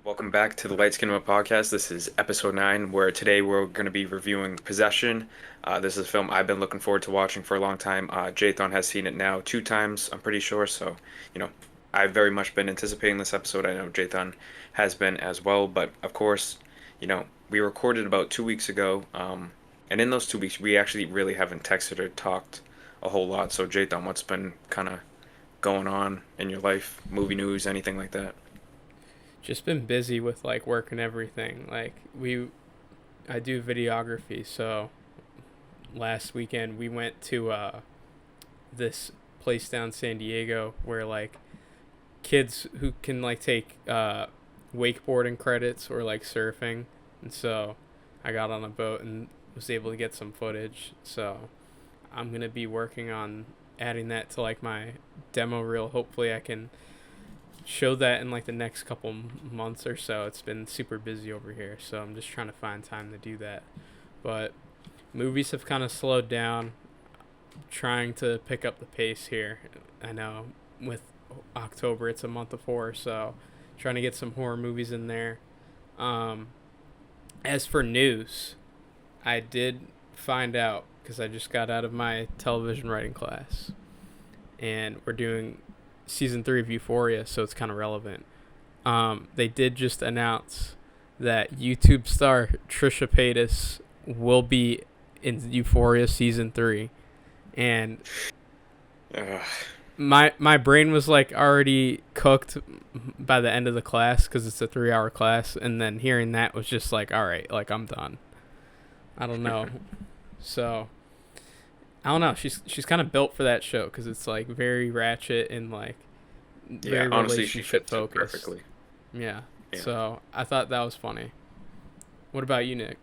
Welcome back to the Skinema podcast. This is episode 9, where today we're going to be reviewing Possession. This is a film I've been looking forward to watching for a long time. Jathan has seen it now 2 times, I'm pretty sure. So, you know, I've very much been anticipating this episode. I know Jathan has been as well. But of course, we recorded about 2 weeks ago. And in those 2 weeks, we actually really haven't texted or talked a whole lot. So, Jathan, what's been kind of going on in your life? Movie news, anything like that? Just been busy with like work and everything. I do videography, so last weekend we went to this place down San Diego where like kids who can like take wakeboarding credits or like surfing, and so I got on a boat and was able to get some footage. So I'm gonna be working on adding that to like my demo reel. Hopefully, I can show that in like the next couple months or so. It's been super busy over here, so I'm just trying to find time to do that. But movies have kind of slowed down. Trying to pick up the pace here. I know with October it's a month of horror, so trying to get some horror movies in there. Um, as for news, I did find out because I just got out of my television writing class, and we're doing season 3 of Euphoria, so it's kind of relevant. They did just announce that YouTube star Trisha Paytas will be in Euphoria season 3, and Ugh. my brain was like already cooked by the end of the class because it's a 3 hour class, and then hearing that was just like, all right, like I'm done. I don't know. So I don't know. She's kind of built for that show because it's like very ratchet and like Yeah, very honestly, she relationship fits it focused. perfectly. Yeah. Yeah. So I thought that was funny. What about you, Nick?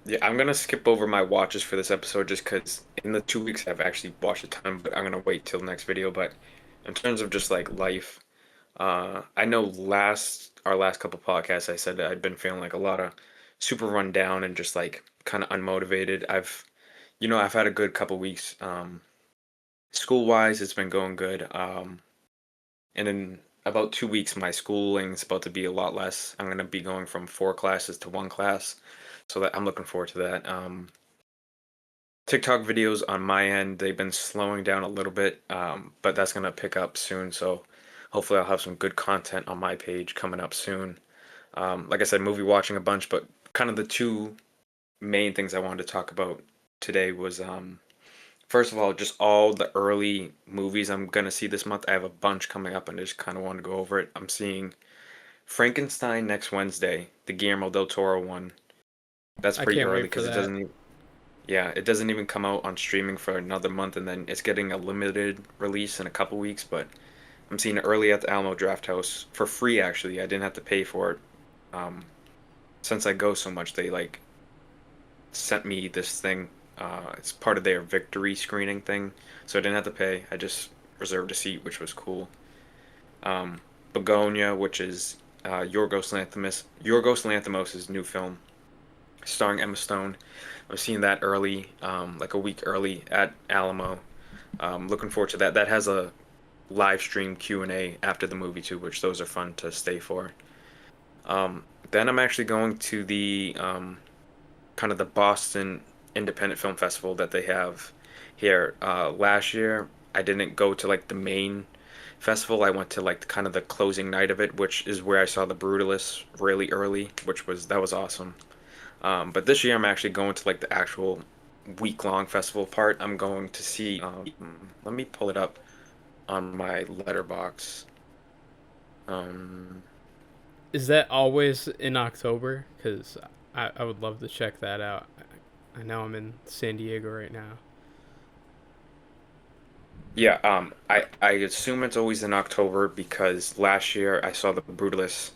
Yeah, I'm gonna skip over my watches for this episode just because in the 2 weeks I've actually watched a ton, but I'm gonna wait till the next video. But in terms of just like life, I know our last couple podcasts I said that I'd been feeling like a lot of super run down and just like kind of unmotivated. I've had a good couple weeks. School wise, it's been going good. And in about 2 weeks, my schooling's about to be a lot less. I'm gonna be going from 4 classes to 1 class, so that I'm looking forward to that. TikTok videos on my end, they've been slowing down a little bit, but that's gonna pick up soon. So hopefully, I'll have some good content on my page coming up soon. Like I said, movie watching a bunch, but kind of the two main things I wanted to talk about today was first of all, just all the early movies I'm gonna see this month. I have a bunch coming up, and I just kind of want to go over it. I'm seeing Frankenstein next Wednesday, the Guillermo del Toro one. That's I pretty can't early wait for because that. yeah, it doesn't even come out on streaming for another month, and then it's getting a limited release in a couple weeks. But I'm seeing it early at the Alamo Draft House for free. Actually, I didn't have to pay for it. Um, since I go so much, they like sent me this thing. It's part of their victory screening thing, so I didn't have to pay. I just reserved a seat, which was cool. Begonia, which is Yorgos Lanthimos' new film, starring Emma Stone. I'm seeing that early, like a week early at Alamo. Looking forward to that. That has a live stream Q&A after the movie too, which those are fun to stay for. Then I'm actually going to the kind of the Boston Independent Film Festival that they have here. Last year, I didn't go to like the main festival. I went to like kind of the closing night of it, which is where I saw The Brutalist really early, that was awesome. But this year, I'm actually going to like the actual week long festival part. I'm going to see. Let me pull it up on my letterbox. Um, Is that always in October? Because I would love to check that out. I know I'm in San Diego right now. yeah, I assume it's always in October because last year I saw The Brutalist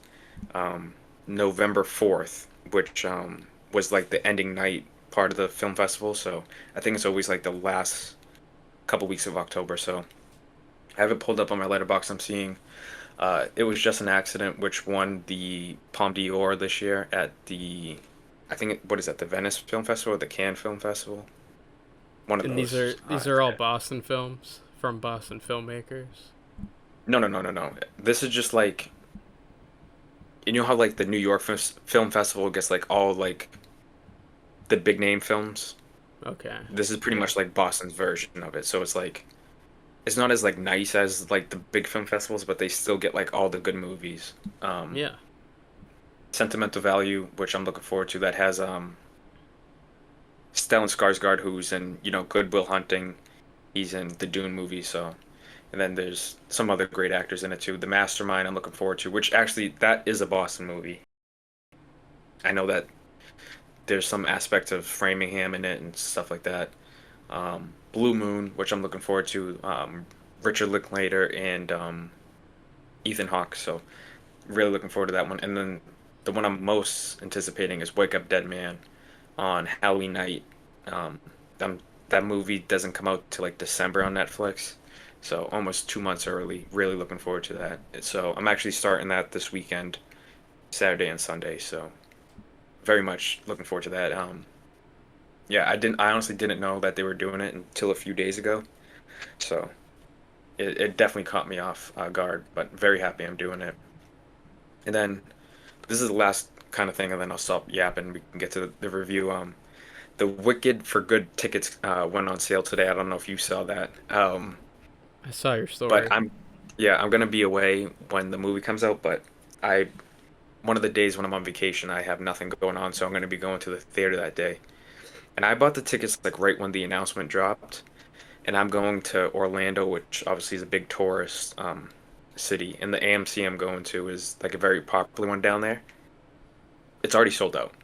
um, November 4th, which was like the ending night part of the film festival. So I think it's always like the last couple weeks of October. So I have it pulled up on my letterbox. I'm seeing It Was Just an Accident, which won the Palme d'Or this year at I think, what is that, the Venice Film Festival or the Cannes Film Festival? One of And these those. are I these are all forget. Boston films from Boston filmmakers. No, no, no, no, no. This is just like you know how like the New York Film Festival gets like all like the big name films. Okay. This is pretty much like Boston's version of it. So it's like it's not as like nice as like the big film festivals, but they still get like all the good movies. Um, Yeah. Sentimental Value, which I'm looking forward to, that has Stellan Skarsgård, who's in Good Will Hunting. He's in the Dune movie, so and then there's some other great actors in it too. The Mastermind, I'm looking forward to, which actually that is a Boston movie. I know that there's some aspect of Framingham in it and stuff like that. Blue Moon, which I'm looking forward to. Richard Linklater and Ethan Hawke. So really looking forward to that one. And then the one I'm most anticipating is Wake Up Dead Man on Halloween night. Um, um, that movie doesn't come out till like December on Netflix, so almost 2 months early. Really looking forward to that. So I'm actually starting that this weekend, Saturday and Sunday. So very much looking forward to that. Yeah, I honestly didn't know that they were doing it until a few days ago. So it definitely caught me off guard, but very happy I'm doing it. And then this is the last kind of thing, and then I'll stop yapping. We can get to the review. The Wicked for Good tickets went on sale today. I don't know if you saw that. I saw your But story. yeah, I'm gonna be away when the movie comes out. But I, one of the days when I'm on vacation, I have nothing going on, so I'm gonna be going to the theater that day. And I bought the tickets like right when the announcement dropped. And I'm going to Orlando, which obviously is a big tourist city. And the AMC I'm going to is like a very popular one down there. It's already sold out,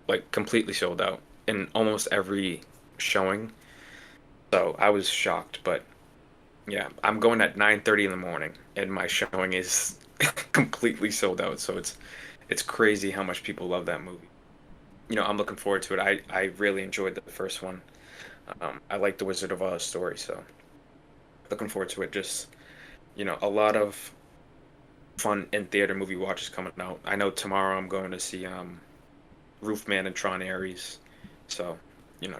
like completely sold out in almost every showing. So I was shocked, but yeah, I'm going at 9:30 in the morning, and my showing is completely sold out. So it's crazy how much people love that movie. I'm looking forward to it. I really enjoyed the first one. I like the Wizard of Oz story, so looking forward to it. Just a lot of fun in theater movie watches coming out. I know tomorrow I'm going to see Roofman and Tron Ares, so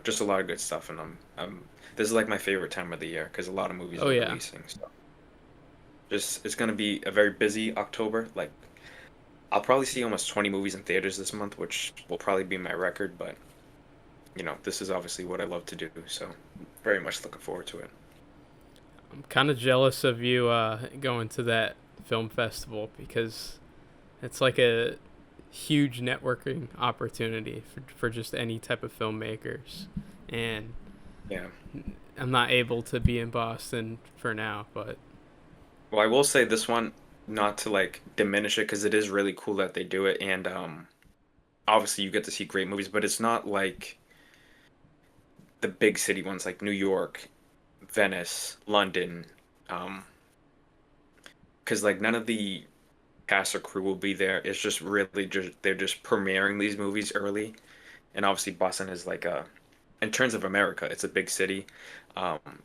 just a lot of good stuff. And I'm this is like my favorite time of the year because a lot of movies Oh are yeah. releasing. So just it's gonna be a very busy October. Like I'll probably see almost 20 movies in theaters this month, which will probably be my record. But this is obviously what I love to do, so very much looking forward to it. I'm kind of jealous of you going to that film festival because it's like a huge networking opportunity for just any type of filmmakers. And Yeah. I'm not able to be in Boston for now, but Well, I will say this one, not to like diminish it, because it is really cool that they do it, and obviously you get to see great movies, but it's not like the big city ones like New York, Venice, London, um, because like none of the cast or crew will be there. It's just really just they're just premiering these movies early, and obviously Boston is like in terms of America, it's a big city.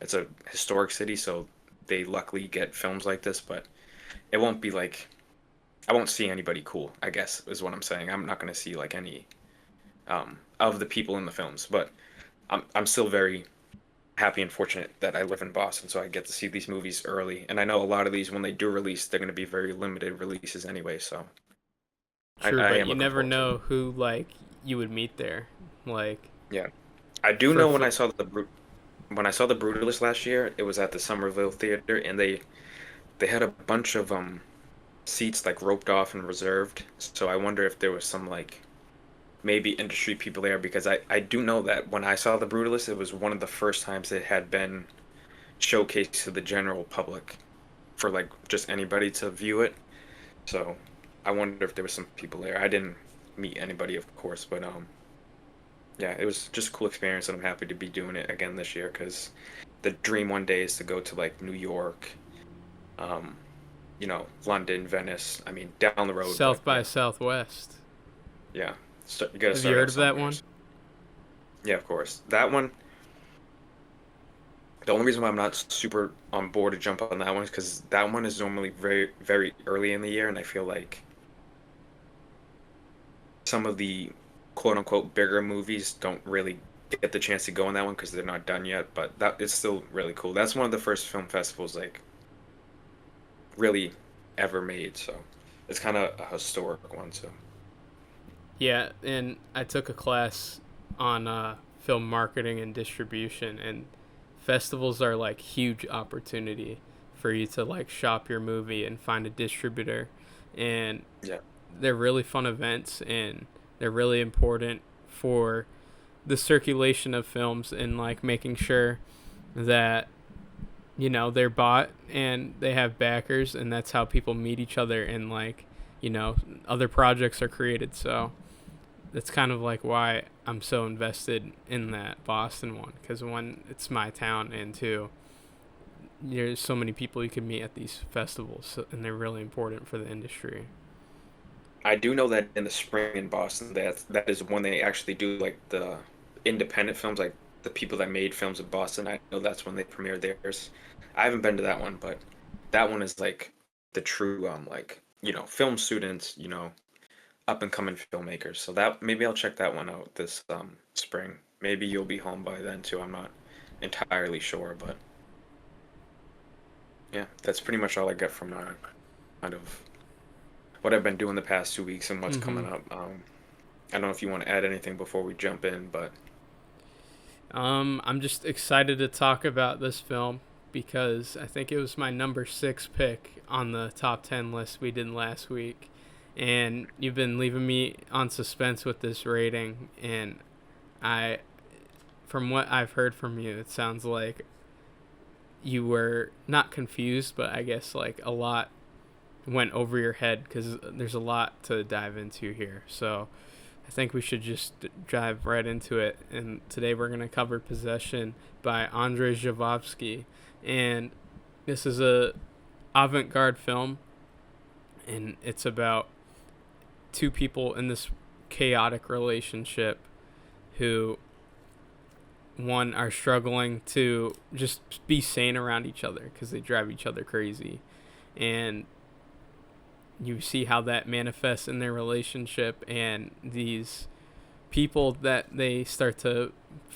It's a historic city, so they luckily get films like this, but it won't be like I won't see anybody cool, I guess, is what I'm saying. I'm not going to see like any of the people in the films, but I'm still very happy and fortunate that I live in Boston, so I get to see these movies early. And I know a lot of these, when they do release, they're going to be very limited releases anyway. So true. I But am you looking never forward to it. know who like you would meet there. Like Yeah, I do for know when I saw the Brutalist last year, it was at the Somerville Theater, and they had a bunch of seats like roped off and reserved. So I wonder if there was some like maybe industry people there because I do know that when I saw The Brutalist, it was one of the first times it had been showcased to the general public for like just anybody to view it. So I wonder if there was some people there. I didn't meet anybody, of course, but yeah, it was just a cool experience, and I'm happy to be doing it again this year because the dream one day is to go to like New York, um, London, Venice. I mean, down the road, but South by yeah, Southwest. yeah. You got to Have you start heard out of that somewhere. one? So. Yeah, of course. That one, the only reason why I'm not super on board to jump on that one is because that one is normally very, very early in the year, and I feel like some of the quote unquote bigger movies don't really get the chance to go on that one because they're not done yet. But that it's still really cool. That's one of the first film festivals like really ever made, so It's kind of a historic one, so Yeah, and I took a class on film marketing and distribution, and festivals are like huge opportunity for you to like shop your movie and find a distributor, and yeah. they're really fun events, and they're really important for the circulation of films and like making sure that they're bought and they have backers, and that's how people meet each other, and like other projects are created. So that's kind of like why I'm so invested in that Boston one, because one, it's my town, and two, there's so many people you can meet at these festivals, and they're really important for the industry. I do know that in the spring in Boston, that is when they actually do like the independent films, like the people that made films in Boston. I know that's when they premiere theirs. I haven't been to that one, but that one is like the true like film students, up and coming filmmakers. So that maybe I'll check that one out this spring. Maybe you'll be home by then too. I'm not entirely sure, but yeah, that's pretty much all I get from kind of what I've been doing the past 2 weeks and what's Mm-hmm. coming up. I don't know if you want to add anything before we jump in, but I'm just excited to talk about this film because I think it was my number 6 pick on the top 10 list we did last week. And you've been leaving me on suspense with this rating. And I, from what I've heard from you, it sounds like you were not confused, but I guess like a lot went over your head because there's a lot to dive into here. So I think we should just dive right into it. And today we're going to cover Possession by Andrei Zhavovsky. And this is a avant-garde film, and it's about two people in this chaotic relationship who, one, are struggling to just be sane around each other because they drive each other crazy. And you see how that manifests in their relationship, and these people that they start to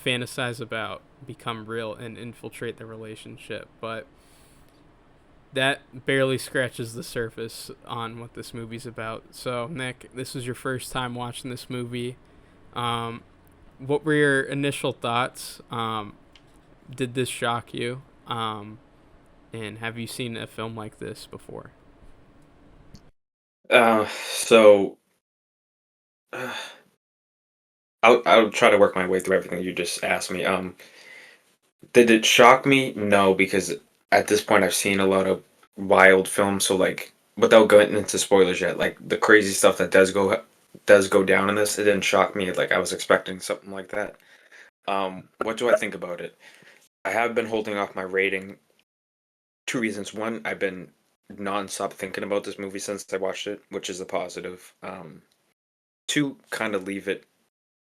fantasize about become real and infiltrate the relationship. But that barely scratches the surface on what this movie's about. So, Nick, this was your first time watching this movie. Um, what were your initial thoughts? Did this shock you? And have you seen a film like this before? so uh, I'll try to work my way through everything you just asked me. Did it shock me? No, because at this point I've seen a lot of wild films, so like without going into spoilers yet, like the crazy stuff that does go down in this, it didn't shock me. Like I was expecting something like that. What do I think about it? I have been holding off my rating. Two reasons. One, I've been nonstop thinking about this movie since I watched it, which is a positive. Two, kind of leave it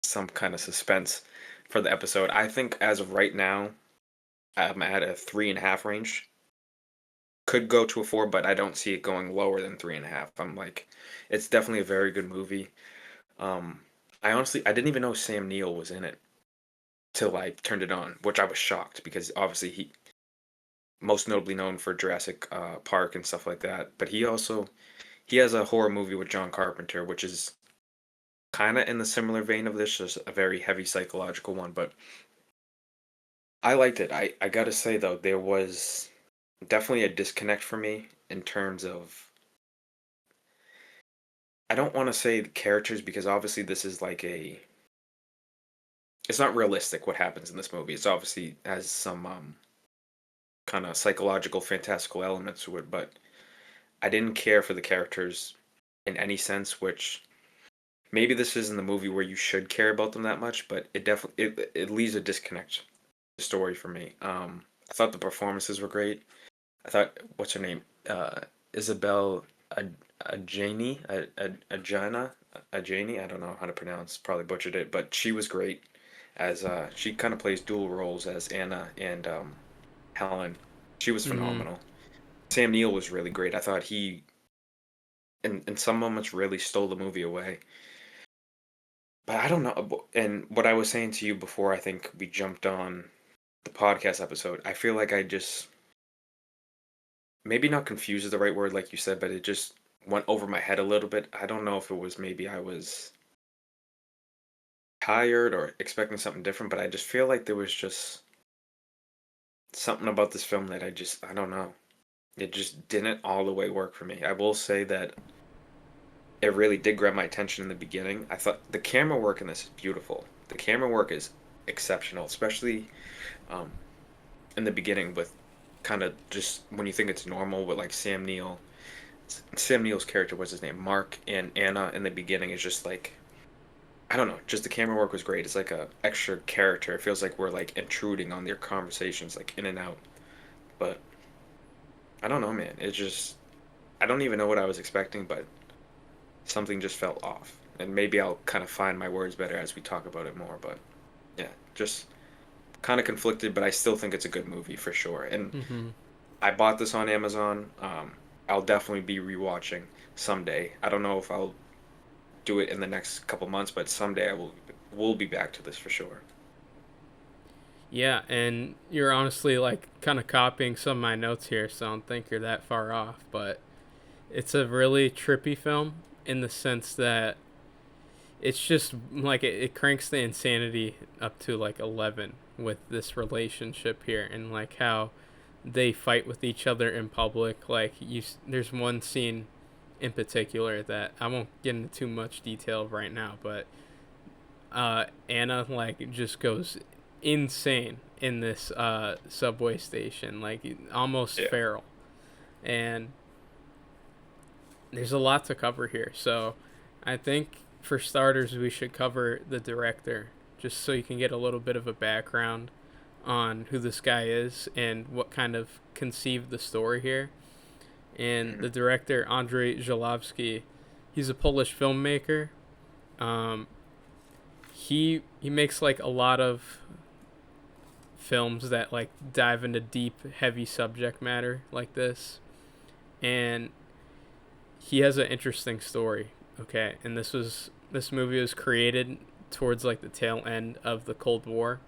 some kind of suspense for the episode. I think as of right now, I'm at a 3.5 range. Could go to a 4, but I don't see it going lower than 3.5. I'm like, it's definitely a very good movie. Um, I didn't even know Sam Neill was in it till I turned it on, which I was shocked because obviously he most notably known for Jurassic Park and stuff like that. But he has a horror movie with John Carpenter, which is kind of in the similar vein of this, just a very heavy psychological one. But I liked it. I gotta say though, there was definitely a disconnect for me in terms of I don't want to say the characters because obviously this is like a it's not realistic what happens in this movie. It's obviously has some kind of psychological fantastical elements to it, but I didn't care for the characters in any sense, which maybe this isn't the movie where you should care about them that much, but it leaves a disconnect story for me. I thought the performances were great. I thought what's her name? Isabel Ajani, Ajana, Ajani. I don't know how to pronounce. Probably butchered it, but she was great as she kind of plays dual roles as Anna and Helen. She was Mm-hmm. phenomenal. Sam Neill was really great. I thought he in some moments really stole the movie away. But I don't know. And what I was saying to you before, I think we jumped on the podcast episode. I feel like I just maybe not confused is the right word, like you said, but it just went over my head a little bit. I don't know if it was maybe I was tired or expecting something different, but I just feel like there was just something about this film that I don't know. It just didn't all the way work for me. I will say that it really did grab my attention in the beginning. I thought the camera work in this is beautiful. The camera work is exceptional, especially um, in the beginning with kind of just when you think it's normal with like Sam Neill. Sam Neill's character, what's his name? Mark and Anna in the beginning is just like I don't know, just the camera work was great. It's like a extra character. It feels like we're like intruding on their conversations, like in and out. But I don't know, man. It's just I don't even know what I was expecting, but something just felt off. And maybe I'll kind of find my words better as we talk about it more. But yeah, just kind of conflicted, but I still think it's a good movie for sure. And Mm-hmm. I bought this on Amazon. I'll definitely be rewatching someday. I don't know if I'll do it in the next couple months, but someday I will be back to this for sure. Yeah, and you're honestly like kind of copying some of my notes here, so I don't think you're that far off. But it's a really trippy film in the sense that it's just like it cranks the insanity up to like 11 with this relationship here, and like how they fight with each other in public. Like there's one scene in particular that I won't get into too much detail right now, but Anna like just goes insane in this subway station, like almost Yeah. feral, and there's a lot to cover here. So I think for starters, we should cover the director, just so you can get a little bit of a background on who this guy is and what kind of conceived the story here. And Mhm. the director, Andrzej Żuławski, he's a Polish filmmaker. Um, he makes like a lot of films that like dive into deep, heavy subject matter like this, and he has an interesting story. Okay, and this movie was created towards like the tail end of the Cold War,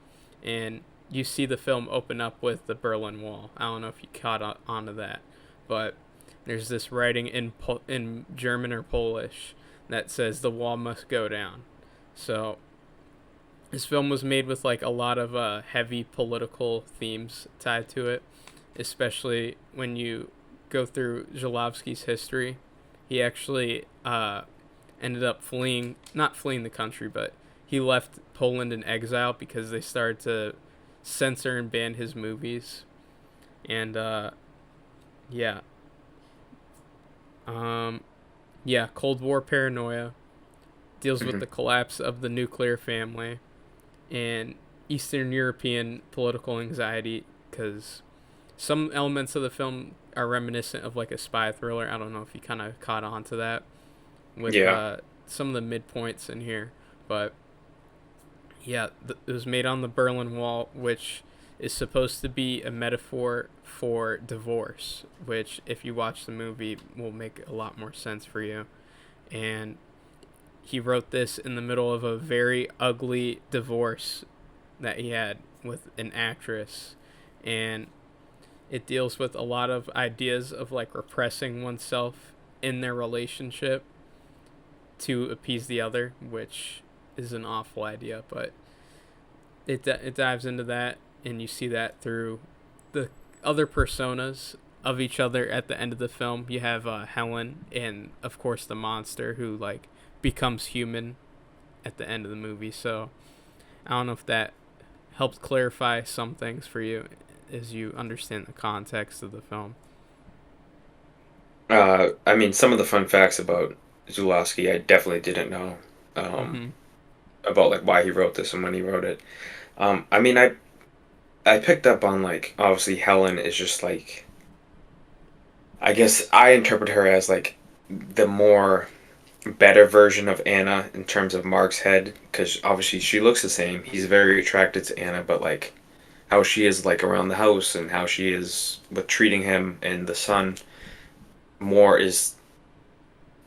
and you see the film open up with the Berlin Wall. I don't know if you caught onto that, but there's this writing in German or Polish that says the wall must go down. So this film was made with like a lot of heavy political themes tied to it, especially when you go through Zalowski's history. He actually ended up not fleeing the country, but he left Poland in exile because they started to censor and ban his movies. And yeah, um, yeah, Cold War paranoia deals with Mhm. the collapse of the nuclear family and Eastern European political anxiety because some elements of the film are reminiscent of like a spy thriller. I don't know if you kind of caught on to that with Yeah. some of the midpoints in here, but yeah, it was made on the Berlin Wall, which is supposed to be a metaphor for divorce, which, if you watch the movie, will make a lot more sense for you. And he wrote this in the middle of a very ugly divorce that he had with an actress. And it deals with a lot of ideas of like repressing oneself in their relationship to appease the other, which is an awful idea, but it dives into that, and you see that through the other personas of each other at the end of the film. You have Helen, and of course the monster who like becomes human at the end of the movie. So I don't know if that helped clarify some things for you as you understand the context of the film. I mean, some of the fun facts about Zulawski, I definitely didn't know Mm-hmm. about like why he wrote this and when he wrote it. I mean, I picked up on like obviously Helen is just like I guess I interpret her as like the more better version of Anna in terms of Mark's head because obviously she looks the same. He's very attracted to Anna, but like how she is like around the house and how she is with treating him and the son more is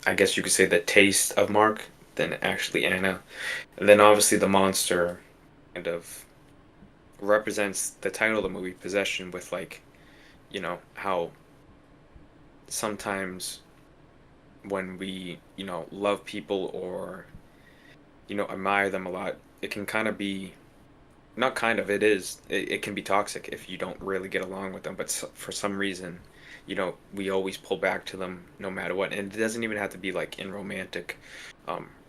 I guess you could say the taste of Mark than actually Anna. And then obviously the monster kind of represents the title of the movie, Possession, with like, how sometimes when we, love people or, admire them a lot, it can kind of be, not kind of, it can be toxic if you don't really get along with them. But for some reason, we always pull back to them no matter what. And it doesn't even have to be like in romantic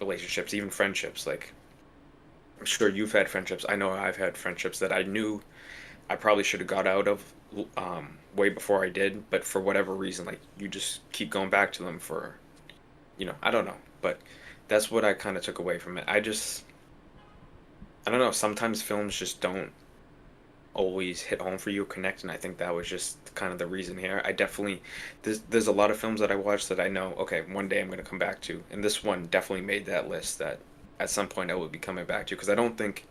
relationships, even friendships. Like, I'm sure you've had friendships. I know I've had friendships that I knew I probably should have got out of way before I did, but for whatever reason, like you just keep going back to them for, I don't know. But that's what I kind of took away from it. I don't know, sometimes films just don't always hit home for you, connect, and I think that was just kind of the reason here. I definitely there's a lot of films that I watched that I know, okay, one day I'm going to come back to, and this one definitely made that list that at some point I will be coming back to because I don't think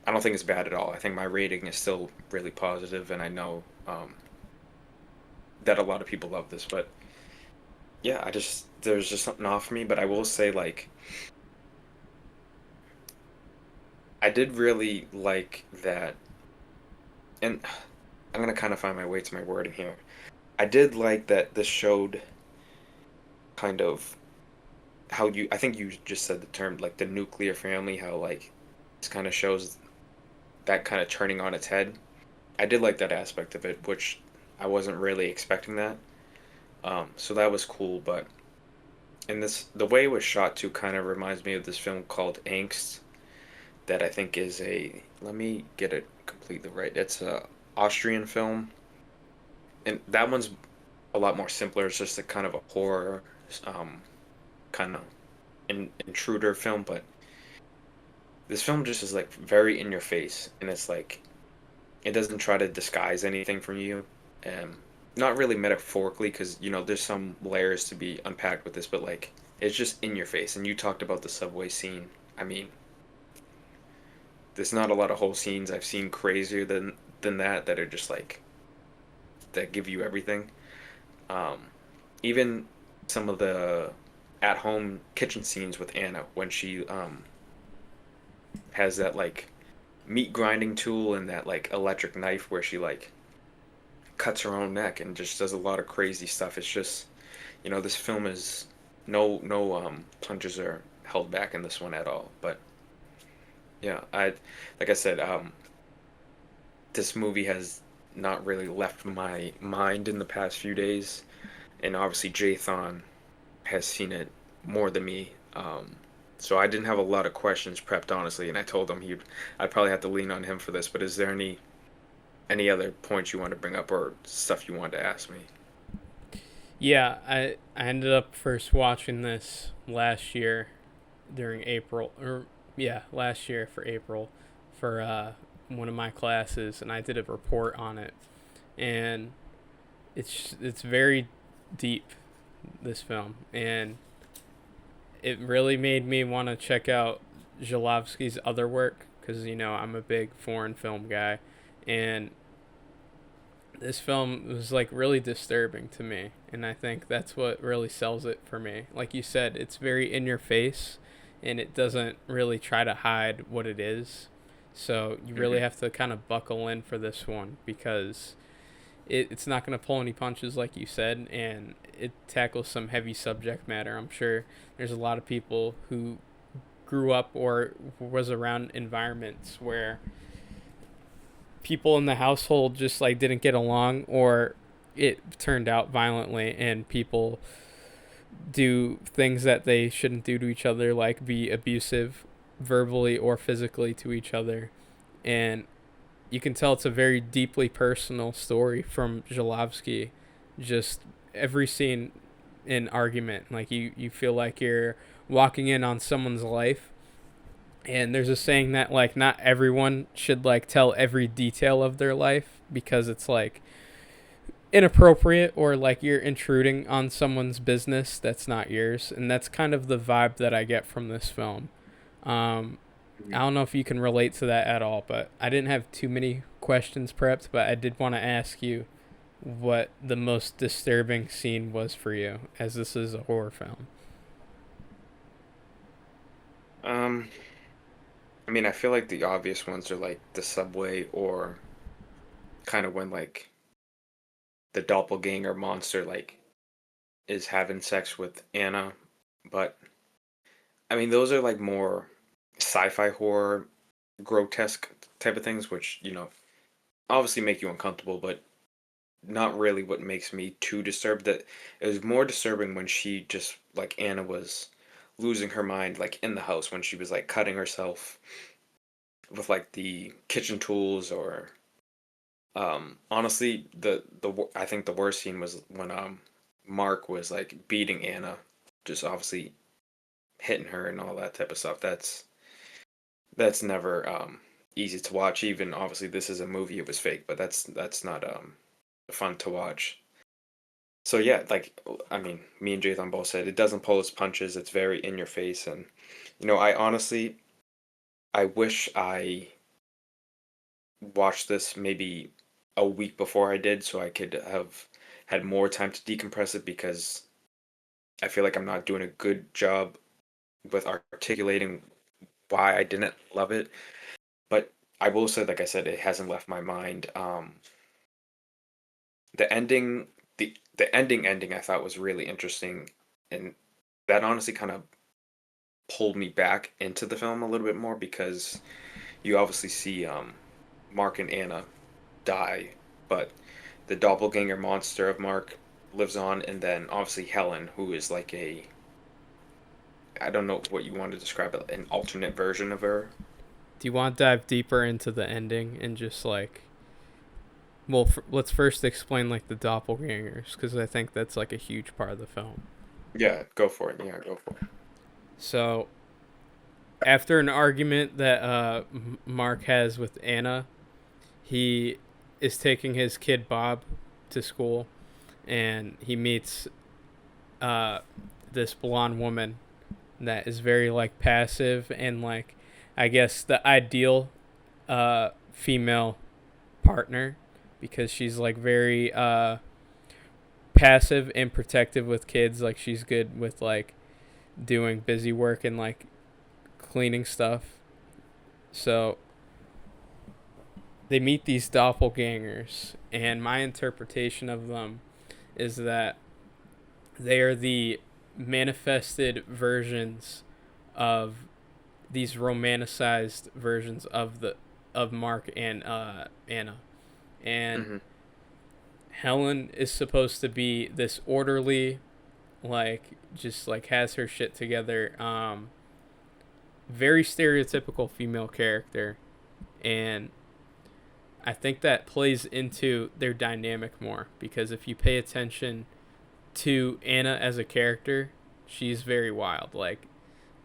it's bad at all. I think my rating is still really positive, and I know that a lot of people love this. But yeah, there's just something off me. But I will say, like, I did really like that, and I'm gonna kind of find my way to my wording here. I did like that this showed kind of how I think you just said the term like the nuclear family, how like this kind of shows that kind of turning on its head. I did like that aspect of it, which I wasn't really expecting that. So that was cool, but the way it was shot too kind of reminds me of this film called Angst that I think is let me get it completely right. It's a Austrian film, and that one's a lot more simpler. It's just a kind of a horror, um, kind of intruder film, but this film just is like very in your face, and it's like it doesn't try to disguise anything from you, and not really metaphorically, because there's some layers to be unpacked with this, but like it's just in your face. And you talked about the subway scene. I mean, there's not a lot of whole scenes I've seen crazier than that are just like that give you everything. Um, Even some of the at home kitchen scenes with Anna when she has that like meat grinding tool and that like electric knife where she like cuts her own neck and just does a lot of crazy stuff. It's just, this film is no punches are held back in this one at all. But yeah, like I said, this movie has not really left my mind in the past few days, and obviously Jathan has seen it more than me. So I didn't have a lot of questions prepped, honestly, and I told him I'd probably have to lean on him for this. But is there any other points you want to bring up or stuff you wanted to ask me? Yeah, I ended up first watching this last year during April, or yeah, last year for April for one of my classes, and I did a report on it, and it's very deep, this film, and it really made me want to check out Zhilovsky's other work because I'm a big foreign film guy, and this film was like really disturbing to me, and I think that's what really sells it for me. Like you said, it's very in your face, and it doesn't really try to hide what it is. So you really Hmm. have to kind of buckle in for this one because it's not going to pull any punches, like you said, and it tackles some heavy subject matter. I'm sure there's a lot of people who grew up or was around environments where people in the household just like didn't get along, or it turned out violently, and people do things that they shouldn't do to each other, like be abusive verbally or physically to each other. And you can tell it's a very deeply personal story from Zhilovsky. Just every scene in argument, like you feel like you're walking in on someone's life. And there's a saying that like not everyone should like tell every detail of their life because it's like inappropriate, or like you're intruding on someone's business that's not yours. And that's kind of the vibe that I get from this film. um, I don't know if you can relate to that at all, but I didn't have too many questions prepped, but I did want to ask you what the most disturbing scene was for you, as this is a horror film. Um, I mean, I feel like the obvious ones are like the subway or kind of when like the doppelganger monster like is having sex with Anna, but I mean those are like more sci-fi horror, grotesque type of things, which obviously make you uncomfortable, but not really what makes me too disturbed. That it was more disturbing when she just like Anna was losing her mind like in the house when she was like cutting herself with like the kitchen tools or honestly I think the worst scene was when Mark was like beating Anna, just obviously hitting her and all that type of stuff. That's never easy to watch. Even obviously this is a movie, it was fake, but that's not fun to watch. So yeah, like I mean, me and Jathan both said it doesn't pull its punches. It's very in your face, and I honestly I wish I watched this maybe a week before I did, so I could have had more time to decompress it because I feel like I'm not doing a good job with articulating why I didn't love it. But I will say, like I said, it hasn't left my mind. The ending, the ending I thought was really interesting, and that honestly kind of pulled me back into the film a little bit more because you obviously see Mark and Anna die, but the doppelganger monster of Mark lives on, and then obviously Helen, who is like a I don't know what you want to describe it, an alternate version of her. Do you want to dive deeper into the ending and just like, well, let's first explain like the doppelgangers because I think that's like a huge part of the film. Yeah, go for it. Yeah, go for it. So after an argument that Mark has with Anna, he is taking his kid Bob to school, and he meets uh, this blonde woman that is very like passive and like, I guess the ideal female partner because she's like very passive and protective with kids. Like she's good with like doing busy work and like cleaning stuff. So they meet these doppelgangers, and my interpretation of them is that they are the manifested versions of these romanticized versions of Mark and Anna. And Hmm. Helen is supposed to be this orderly, like just like has her shit together, very stereotypical female character, and I think that plays into their dynamic more because if you pay attention to Anna as a character, she's very wild. Like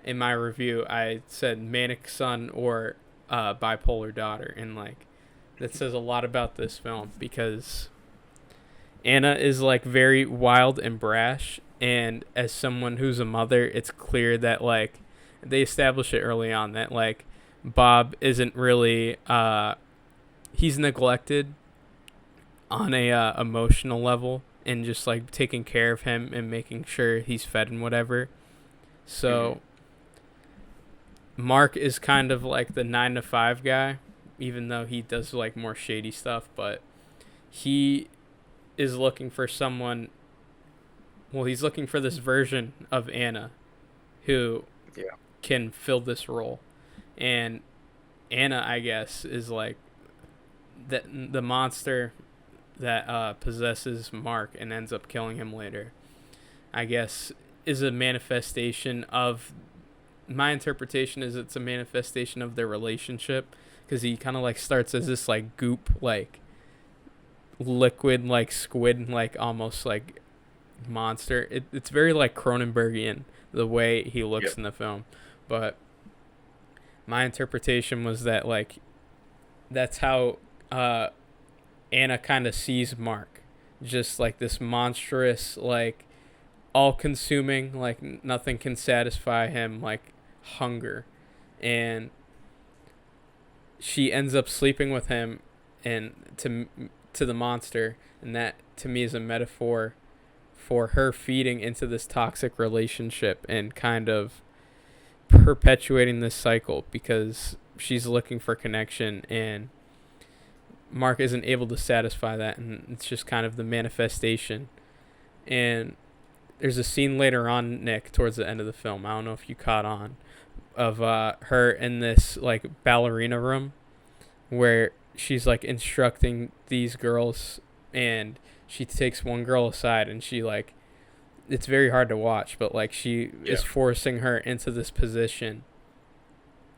in my review, I said manic son or bipolar daughter, and like that says a lot about this film because Anna is like very wild and brash, and as someone who's a mother, it's clear that like they establish it early on that like Bob isn't really he's neglected on a emotional level and just like taking care of him and making sure he's fed and whatever. Hmm. So Mark is kind of like the 9 to 5 guy, even though he does like more shady stuff, but he is looking for someone. Well, he's looking for this version of Anna who Yeah. can fill this role. And Anna, I guess, is like the monster that possesses Mark and ends up killing him later. I guess is a manifestation of my interpretation is it's a manifestation of their relationship because he kind of like starts as this like goop like liquid like squid like almost like monster. It's very like Cronenbergian the way he Yep. looks in the film, but my interpretation was that like that's how uh, Anna kind of sees Mark, just like this monstrous like all-consuming like nothing can satisfy him like hunger, and she ends up sleeping with him and to the monster, and that to me is a metaphor for her feeding into this toxic relationship and kind of perpetuating this cycle because she's looking for connection and Mark isn't able to satisfy that, and it's just kind of the manifestation. And there's a scene later on, Nick, towards the end of the film. I don't know if you caught on of her in this like ballerina room where she's like instructing these girls, and she takes one girl aside and she like it's very hard to watch, but like she Yeah. is forcing her into this position,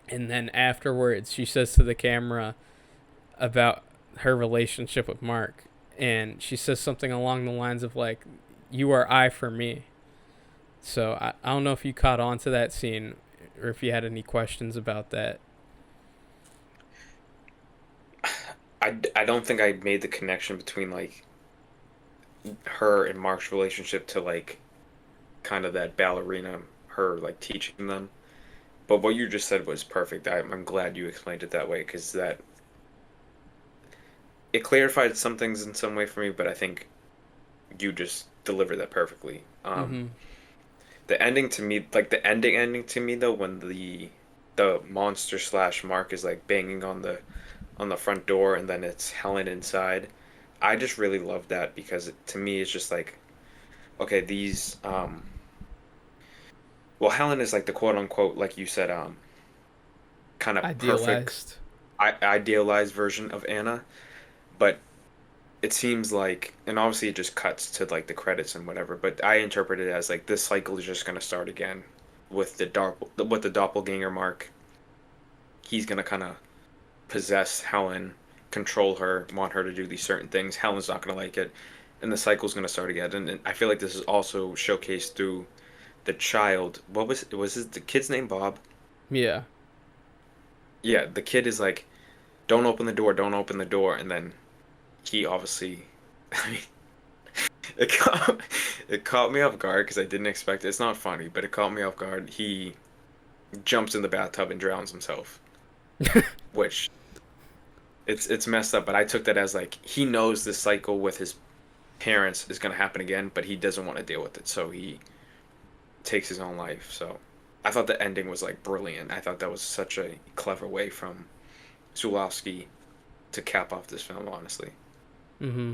and then afterwards she says to the camera about her relationship with Mark, and she says something along the lines of like, "You are I for me." So I don't know if you caught on to that scene or if you had any questions about that. I don't think I made the connection between like her and Mark's relationship to like kind of that ballerina, her like teaching them. But what you just said was perfect. I'm glad you explained it that way because that it clarified some things in some way for me. But I think you just delivered that perfectly. Mm-hmm. The ending to me, like the ending to me though, when the monster slash Mark is like banging on the front door and then it's Helen inside. I just really love that because to me it's just like okay, these well Helen is like the quote unquote like you said kind of perfect Idealized. idealized version of Anna, but it seems like and obviously it just cuts to like the credits and whatever, but I interpret it as like this cycle is just going to start again with the doppelganger Mark. He's going to kind of possess Helen, control her, want her to do these certain things. Helen's not going to like it, and the cycle's going to start again. And I feel like this is also showcased through the child. What the kid's name? Bob. Yeah. Yeah, the kid is like, "Don't open the door, don't open the door," and then he obviously. I mean, it caught it caught me off guard because I didn't expect it. It's not funny, but it caught me off guard. He jumps in the bathtub and drowns himself, which it's messed up. But I took that as like he knows this cycle with his parents is going to happen again, but he doesn't want to deal with it, so he takes his own life. So I thought the ending was like brilliant. I thought that was such a clever way from Zulawski to cap off this film, honestly. Mm-hmm.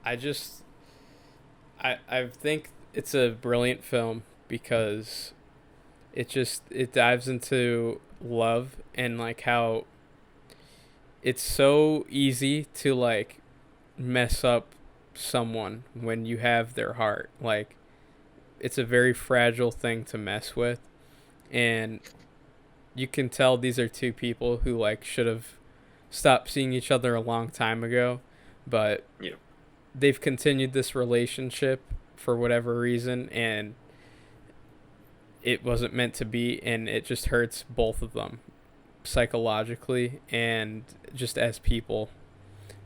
I just I think it's a brilliant film because it dives into love and like how it's so easy to like mess up someone when you have their heart. Like it's a very fragile thing to mess with, and you can tell these are two people who like should have stopped seeing each other a long time ago, but Yeah. they've continued this relationship for whatever reason, and it wasn't meant to be, and it just hurts both of them psychologically and just as people.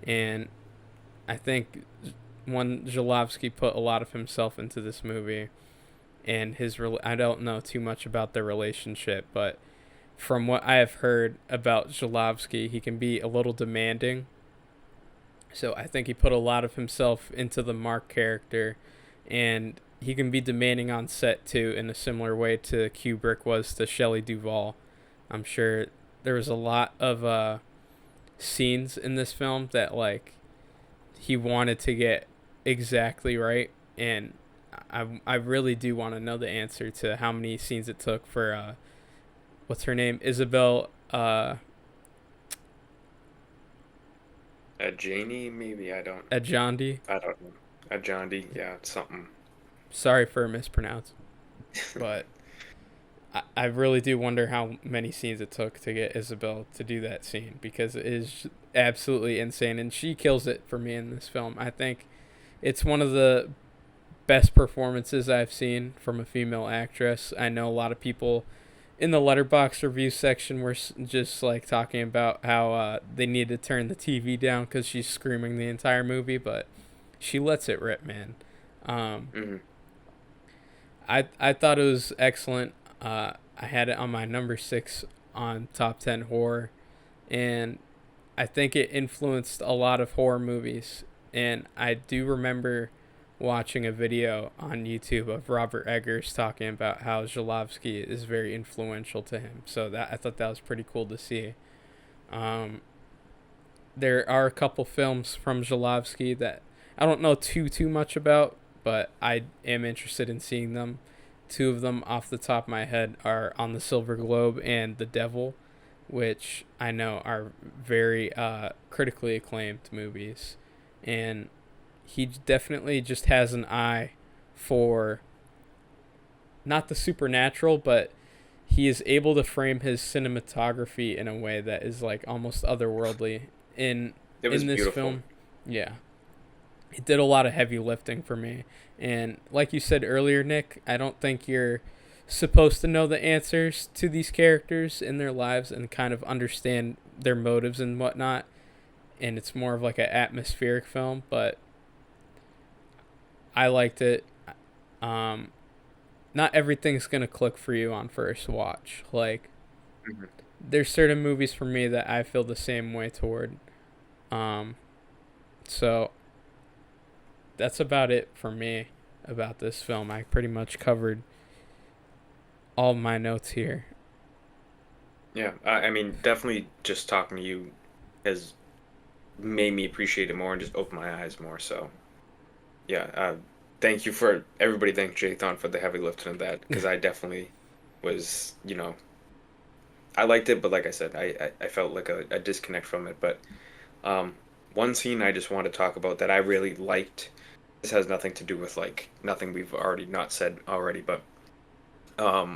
And I think one Jalowski put a lot of himself into this movie, and I don't know too much about their relationship, but from what I have heard about Jalowski, he can be a little demanding. So I think he put a lot of himself into the Mark character, and he can be demanding on set too, in a similar way to Kubrick was to Shelley Duvall. I'm sure there was a lot of scenes in this film that like he wanted to get exactly right, and I really do want to know the answer to how many scenes it took for what's her name, Isabel Janie, maybe Adjandi. I don't know. Jondi, yeah, it's something. Sorry for mispronounce, but I really do wonder how many scenes it took to get Isabel to do that scene because it is absolutely insane, and she kills it for me in this film. I think it's one of the best performances I've seen from a female actress. I know a lot of people in the letterbox review section were just like talking about how they need to turn the TV down because she's screaming the entire movie, but she lets it rip, man. Um, Hmm. I thought it was excellent. I had it on my number 6 on top 10 horror, and I think it influenced a lot of horror movies. And I do remember watching a video on YouTube of Robert Eggers talking about how Jalowski is very influential to him. So that I thought that was pretty cool to see. Um, there are a couple films from Jalowski that I don't know too much about, but I am interested in seeing them. Two of them off the top of my head are On the Silver Globe and The Devil, which I know are very critically acclaimed movies. And he definitely just has an eye for not the supernatural, but he is able to frame his cinematography in a way that is like almost otherworldly in It was in this beautiful. film. Yeah, it did a lot of heavy lifting for me. And like you said earlier, Nick, I don't think you're supposed to know the answers to these characters in their lives and kind of understand their motives and whatnot. And it's more of like an atmospheric film, but I liked it. Um, Not everything's gonna click for you on first watch. Like Mhm. there's certain movies for me that I feel the same way toward. Um, so that's about it for me about this film. I pretty much covered all my notes here. Yeah, I mean, definitely just talking to you has made me appreciate it more and just open my eyes more. So, yeah, thank you for everybody. Thank Jathan for the heavy lifting of that because I definitely was, I liked it, but like I said, I felt like a disconnect from it. But um, one scene I just want to talk about that I really liked. This has nothing to do with like nothing we've already not said already, but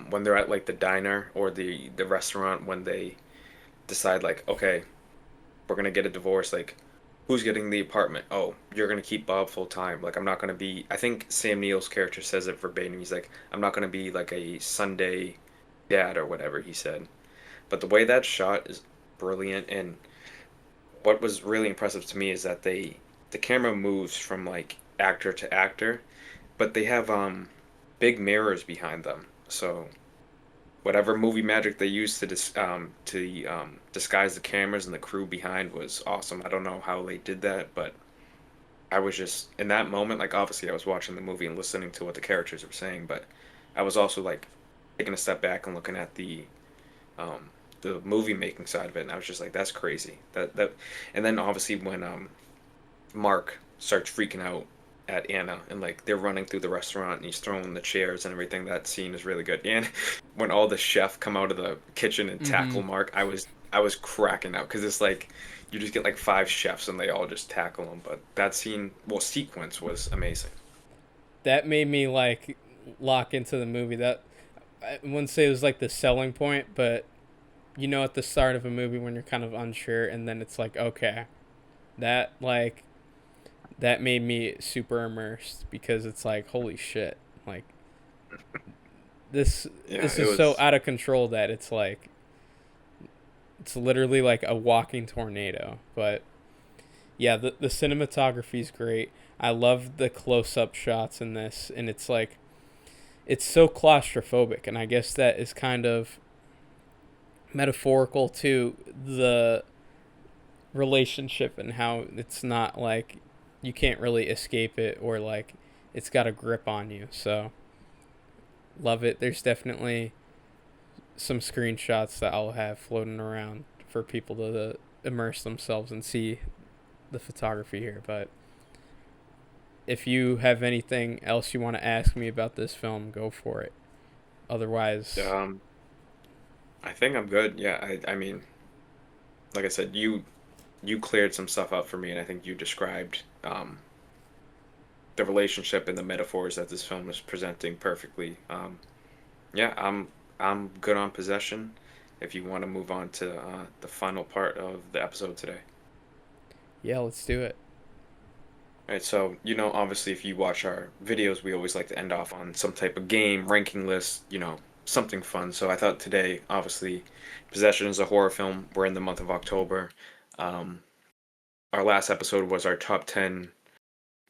when they're at like the diner or the restaurant when they decide like, okay, we're gonna get a divorce, like who's getting the apartment? Oh, you're gonna keep Bob full time. Like I'm not gonna be. I think Sam Neill's character says it verbatim. He's like, I'm not gonna be like a Sunday dad or whatever he said. But the way that's shot is brilliant, and what was really impressive to me is that the camera moves from like actor to actor, but they have big mirrors behind them. So whatever movie magic they used to disguise the cameras and the crew behind was awesome. I don't know how they did that, but I was just in that moment. Like obviously, I was watching the movie and listening to what the characters were saying, but I was also like taking a step back and looking at um, the movie making side of it, and I was just like, that's crazy. And then obviously when Mark starts freaking out at Anna and like they're running through the restaurant and he's throwing the chairs and everything. That scene is really good. And when all the chef come out of the kitchen and Mm-hmm. tackle Mark, I was cracking out because it's like you just get like five chefs and they all just tackle him. But that scene, well, sequence was amazing. That made me like lock into the movie. That I wouldn't say it was like the selling point, but at the start of a movie when you're kind of unsure, and then it's like, okay, that like that made me super immersed because it's like, holy shit, like this Yeah, this it is so was. out of control that it's like it's literally like a walking tornado. But yeah, the cinematography is great. I love the close up shots in this, and it's like it's so claustrophobic, and I guess that is kind of metaphorical to the relationship and how it's not like you can't really escape it or like it's got a grip on you. So love it. There's definitely some screenshots that I'll have floating around for people to immerse themselves and see the photography here. But if you have anything else you want to ask me about this film, go for it. Otherwise, Um, I think I'm good. Yeah, I mean, like I said, you cleared some stuff up for me, and I think you described the relationship and the metaphors that this film is presenting perfectly. Yeah, I'm good on possession. If you want to move on to the final part of the episode today. yeah, let's do it. All right, so obviously, if you watch our videos, we always like to end off on some type of game, ranking list, something fun. So I thought today, obviously, Possession is a horror film. We're in the month of October. Um, our last episode was our top 10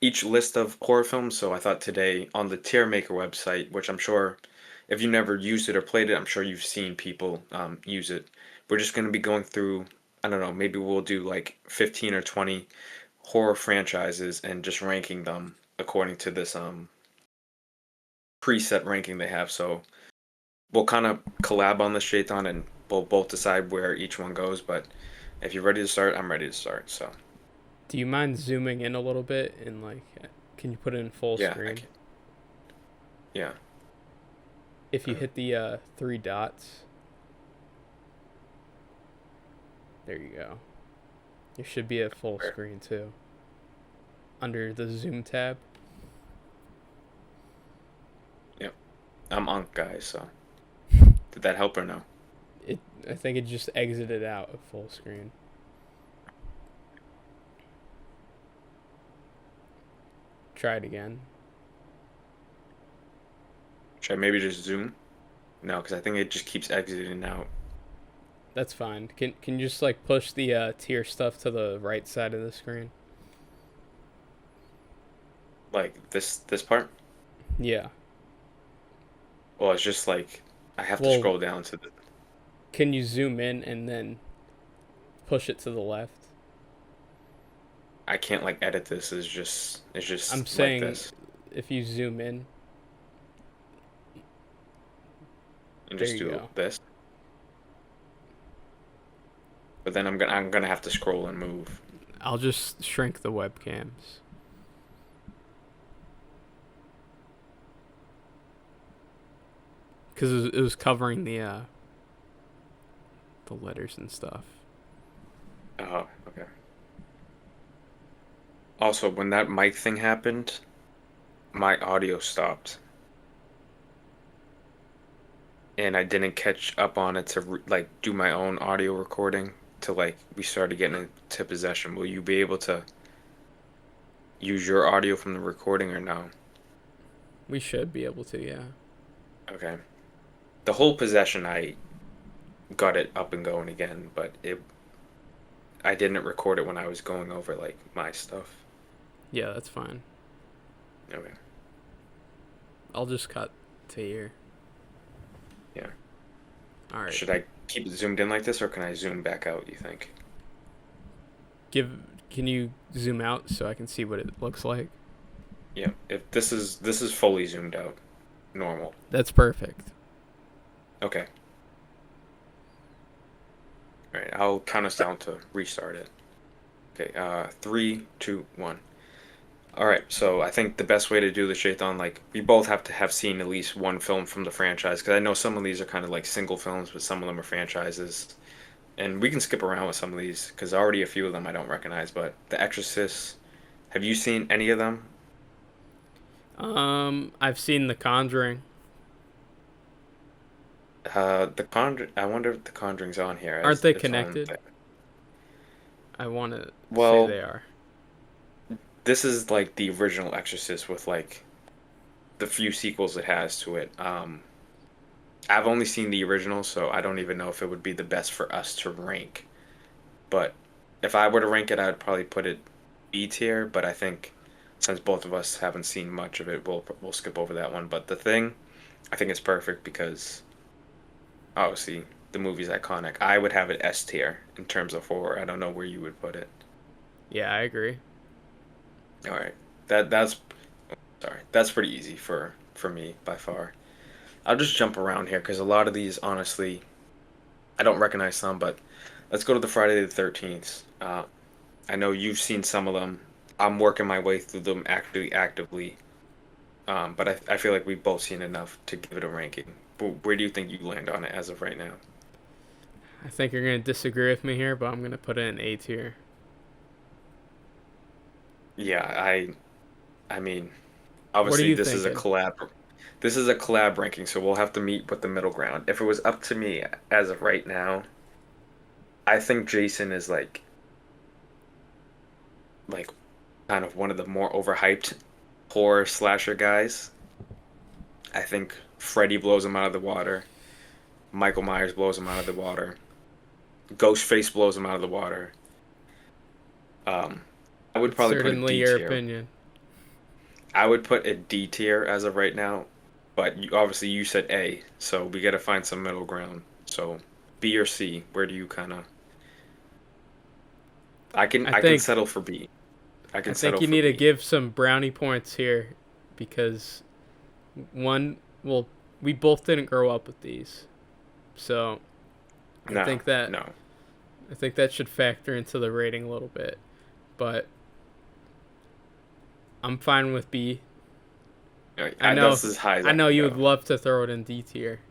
each list of horror films. So I thought today on the Tier Maker website, which I'm sure if you never used it or played it, I'm sure you've seen people use it. We're just going to be going through, I don't know, maybe we'll do like 15 or 20 horror franchises and just ranking them according to this preset ranking they have. So we'll kind of collab on this, Shaitan, and we'll both decide where each one goes. But if you're ready to start, I'm ready to start. So. Do you mind zooming in a little bit and like, can you put it in full Yeah, I screen? can. Yeah. If you Uh, hit the three dots, there you go. It should be a full where? screen too. Under the zoom tab. Yep. I'm on, guys. So did that help or no? It I think it just exited out of full screen. Try it again. Should I maybe just zoom? No, because I think it just keeps exiting out. That's fine. Can you just like push the tier stuff to the right side of the screen? Like this part. Yeah. Well, it's just like I have to Well, scroll down to the. can you zoom in and then push it to the left? I can't like edit this. It's I'm just like saying this if you zoom in, and there just you do go. this. But then I'm gonna have to scroll and move. I'll just shrink the webcams because it was covering the letters and stuff. Oh, okay. Also, when that mic thing happened, my audio stopped, and I didn't catch up on it to like do my own audio recording till like we started getting into possession. Will you be able to use your audio from the recording or no? We should be able to, yeah. Okay. The whole possession, I got it up and going again, but it I didn't record it when I was going over like my stuff. Yeah, that's fine. Okay. I'll just cut to here. Yeah. All right. Should I keep it zoomed in like this, or can I zoom back out, you think? Give. Can you zoom out so I can see what it looks like? Yeah. If this is fully zoomed out, normal. That's perfect. Okay. All right. I'll count us down to restart it. Okay. Three, two, one. All right. So I think the best way to do the Shaitan, like we both have to have seen at least one film from the franchise, because I know some of these are kind of like single films, but some of them are franchises. And we can skip around with some of these because already a few of them I don't recognize. But The Exorcist, have you seen any of them? I've seen The Conjuring. The Conjur. I wonder if The Conjuring's on here Aren't as they its own connected? thing. I want to say Well, they are. this is like the original Exorcist with like the few sequels it has to it. I've only seen the original, so I don't even know if it would be the best for us to rank. But if I were to rank it, I'd probably put it B tier. But I think since both of us haven't seen much of it, we'll skip over that one. But The Thing, I think it's perfect because obviously the movie's iconic. I would have it S tier in terms of horror. I don't know where you would put it. Yeah, I agree. All right, that's sorry, that's pretty easy for me by far. I'll just jump around here because a lot of these, honestly, I don't recognize some. But let's go to the Friday the 13th. I know you've seen some of them. I'm working my way through them actually actively. But I feel like we've both seen enough to give it a ranking. But where do you think you land on it as of right now? I think you're gonna disagree with me here, but I'm gonna put it in A tier. Yeah, I mean, What are obviously you this is a thinking? collab. This is a collab ranking, so we'll have to meet with the middle ground. If it was up to me as of right now, I think Jason is like kind of one of the more overhyped horror slasher guys. I think Freddy blows him out of the water. Michael Myers blows him out of the water. Ghostface blows him out of the water. Um, I would That's probably put a certainly D your tier. opinion. I would put a D tier as of right now, but obviously you said A, so we got to find some middle ground. So B or C, where do you kind of? I I can think settle for B. I I can think settle you for need to B. give some brownie points here because one, well, we both didn't grow up with these, so I No, think that no. I think that should factor into the rating a little bit. But I'm fine with B. Like, I know that's as high as I I know can you would go. love to throw it in D tier,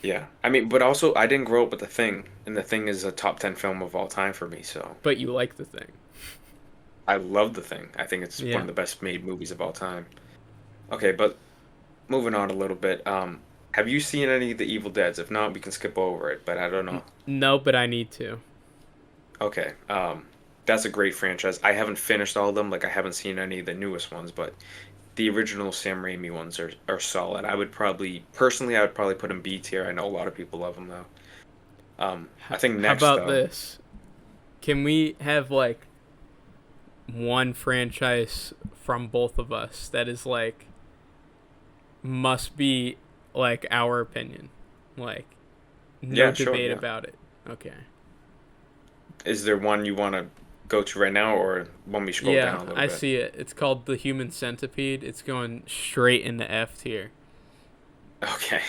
Yeah, I mean, but also I didn't grow up with The Thing, and The Thing is a top 10 film of all time for me. So but you like the thing. I love The Thing. I think it's one Yeah. of the best made movies of all time. Okay, but moving on a little bit. Have you seen any of the Evil Deads? If not, we can skip over it. But I don't know. No, but I need to. Okay, that's a great franchise. I haven't finished all of them. Like I haven't seen any of the newest ones, but the original Sam Raimi ones are solid. I would probably personally, I would probably put them B tier. I know a lot of people love them though. I think How next about though. this? Can we have like one franchise from both of us that is like must be like our opinion? Like no Yeah, sure, debate yeah. about it. Okay. Is there one you want to go to right now, or want me to scroll Yeah, down a little I bit? see it. It's called The Human Centipede. It's going straight into F tier. Okay.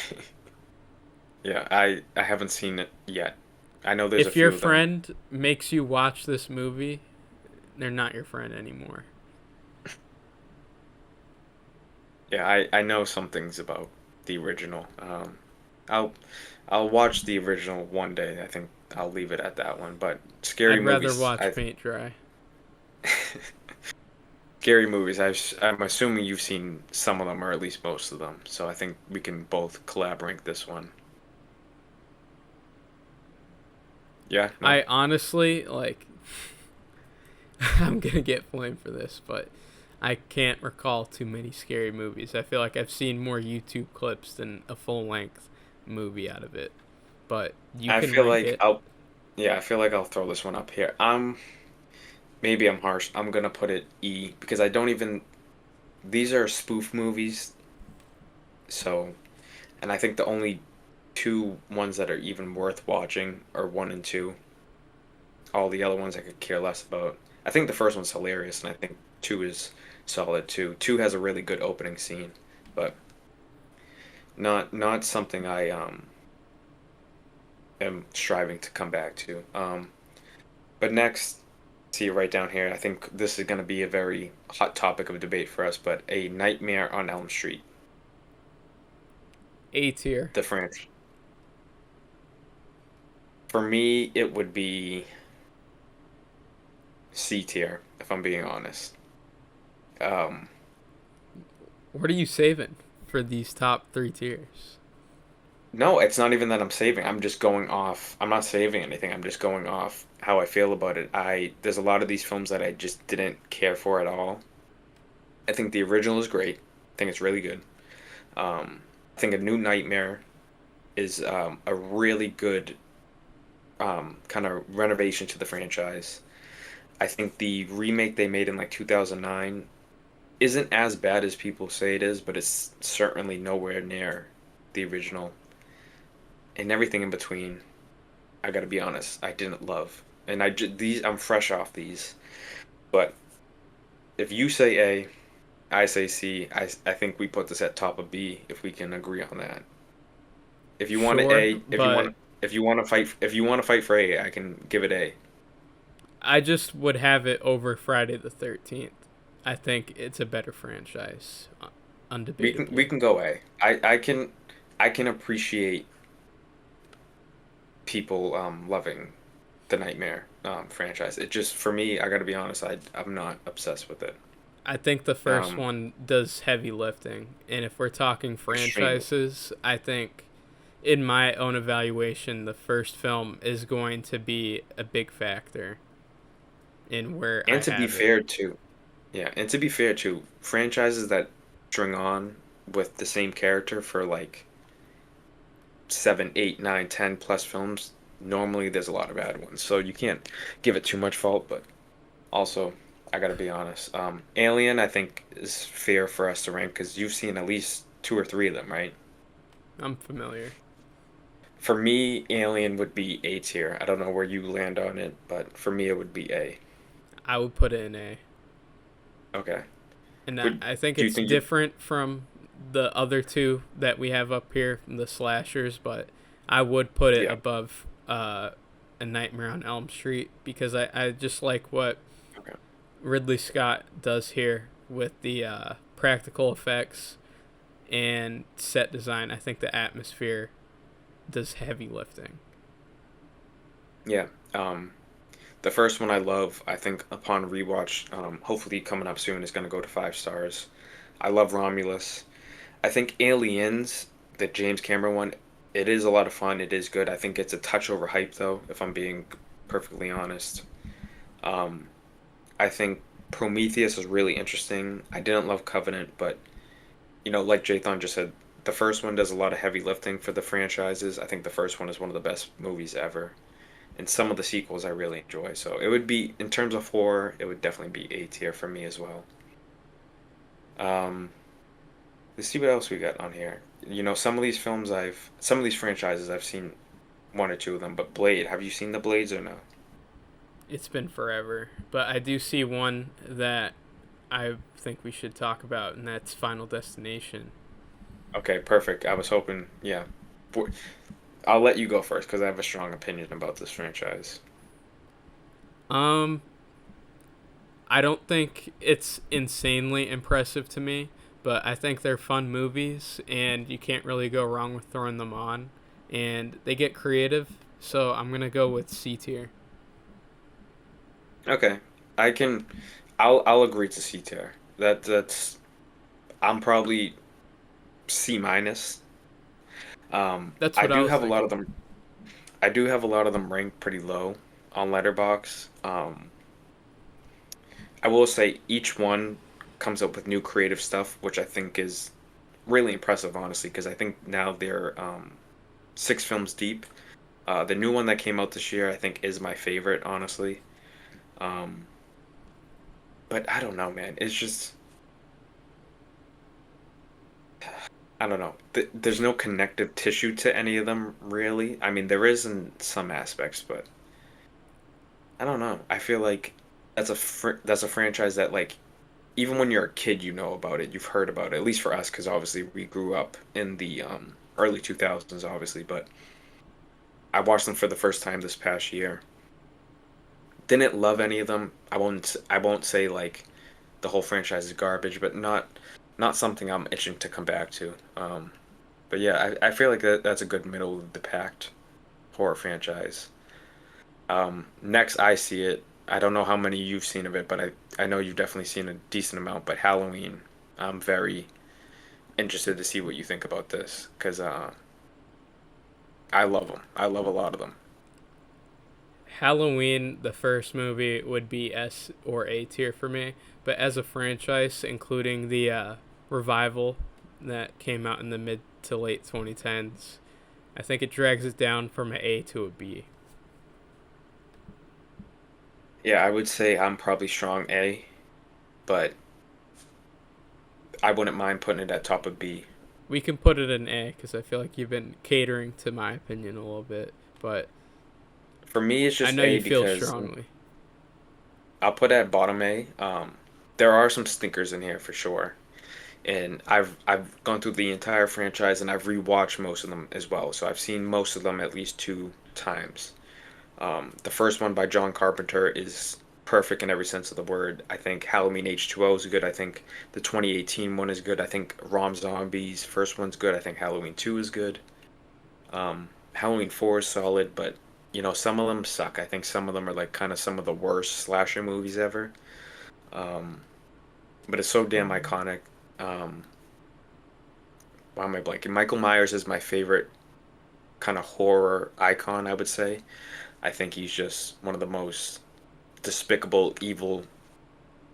Yeah, I haven't seen it yet. I know there's a If your few of them. friend makes you watch this movie, they're not your friend anymore. Yeah, I know some things about the original. I'll I'll watch the original one day. I think I'll leave it at that one. But scary I'd rather movies, watch paint dry. scary movies. I'm assuming you've seen some of them, or at least most of them. So I think we can both collaborate this one. Yeah, no. I honestly like I'm gonna get flamed for this, but I can't recall too many scary movies. I feel like I've seen more YouTube clips than a full length movie out of it. But you I can feel rank like it. I'll yeah, I feel like I'll throw this one up here. Maybe I'm harsh. I'm gonna put it E because I don't even these are spoof movies, so and I think the only two ones that are even worth watching are one and two. All the other ones I could care less about. I think the first one's hilarious, and I think two is solid too. Two has a really good opening scene, but not something I am striving to come back to. But next, see right down here. I think this is going to be a very hot topic of debate for us. But A Nightmare on Elm Street, A tier. the franchise. For me, it would be C tier, if I'm being honest. Um, What are you saving for these top three tiers? no, it's not even that I'm saving. I'm just going off. I'm not saving anything. I'm just going off how I feel about it. There's a lot of these films that I just didn't care for at all. I think the original is great. I think it's really good. I think A New Nightmare is a really good kind of renovation to the franchise. I think the remake they made in like 2009 isn't as bad as people say it is, but it's certainly nowhere near the original. And everything in between, I gotta be honest, I didn't love. And these I'm fresh off these, but if you say A, I say C. I think we put this at top of B if we can agree on that. If you want to Sure, A, but if you want to fight for A, I can give it A. I just would have it over Friday the 13th. I think it's a better franchise, We undebatably. can go A. I can appreciate people loving the Nightmare franchise. It just for me, I gotta be honest, I'm not obsessed with it. I think the first Um, one does heavy lifting. And if we're talking Extremely. franchises, I think, in my own evaluation, the first film is going to be a big factor in where I And to be have it. fair too, yeah, and to be fair too, franchises that string on with the same character for like seven, eight, nine, 10 plus films, normally there's a lot of bad ones. So you can't give it too much fault, but also I gotta be honest. Alien, I think, is fair for us to rank because you've seen at least two or three of them, right? I'm familiar. For me, Alien would be A tier. I don't know where you land on it, but for me, it would be A. I would put it in A. Okay. And Would I think do you it's think you? different from the other two that we have up here, the slashers, but I would put it Yeah. above A Nightmare on Elm Street because I just like what Okay. Ridley Scott does here with the practical effects and set design. I think the atmosphere does heavy lifting. Yeah. The first one I love. I think upon rewatch, hopefully coming up soon, is going to go to 5 stars. I love Romulus. I think Aliens, the James Cameron one, it is a lot of fun. It is good. I think it's a touch overhyped though, if I'm being perfectly honest. Um, I think Prometheus is really interesting. I didn't love Covenant, but like Jathan just said, the first one does a lot of heavy lifting for the franchises. I think the first one is one of the best movies ever. And some of the sequels I really enjoy. So it would be, in terms of horror, it would definitely be A tier for me as well. Um, let's see what else we got on here. Some of these franchises I've seen one or two of them, but Blade, have you seen the Blades or no? It's been forever, but I do see one that I think we should talk about, and that's Final Destination. Okay, perfect. I was hoping, yeah. For- I'll let you go first because I have a strong opinion about this franchise. Um, I don't think it's insanely impressive to me, but I think they're fun movies, and you can't really go wrong with throwing them on. And they get creative, so I'm gonna go with C tier. Okay, I can, I'll agree to C tier. That's I'm probably C minus. That's I what I do was have a lot of thinking. them. I do have a lot of them ranked pretty low on Letterbox. I will say each one comes up with new creative stuff, which I think is really impressive, honestly, because I think now they're 6 films deep. The new one that came out this year, I think, is my favorite, honestly. Um, but I don't know, man. It's just I don't know. There's no connective tissue to any of them, really. I mean, there is in some aspects, but I don't know. I feel like that's a franchise that like even when you're a kid, you know about it. You've heard about it. At least for us, because obviously we grew up in the early 2000s, obviously. But I watched them for the first time this past year. Didn't love any of them. I won't say like the whole franchise is garbage, but not something I'm itching to come back to. But yeah, I feel like that's a good middle of the packed horror franchise. Next, I see it. I don't know how many you've seen of it, but I know you've definitely seen a decent amount. But Halloween, I'm very interested to see what you think about this because I love them. I love a lot of them. Halloween, the first movie, would be S or A tier for me, but as a franchise, including the revival that came out in the mid to late 2010s, I think it drags it down from an A to a B. Yeah, I would say I'm probably strong A, but I wouldn't mind putting it at top of B. We can put it in A because I feel like you've been catering to my opinion a little bit, but For me, it's I just know A you feel because strongly. I'll put it at bottom A. There are some stinkers in here for sure. And I've gone through the entire franchise and I've rewatched most of them as well. So I've seen most of them at least 2 times. The first one by John Carpenter is perfect in every sense of the word. I think Halloween H2O is good. I think the 2018 one is good. I think Rom Zombie's first one's good. I think Halloween 2 is good. Halloween 4 is solid, but some of them suck. I think some of them are like kind of some of the worst slasher movies ever. Um, but it's so damn iconic. Um, why am I blanking? Michael Myers is my favorite kind of horror icon, I would say. I think he's just one of the most despicable, evil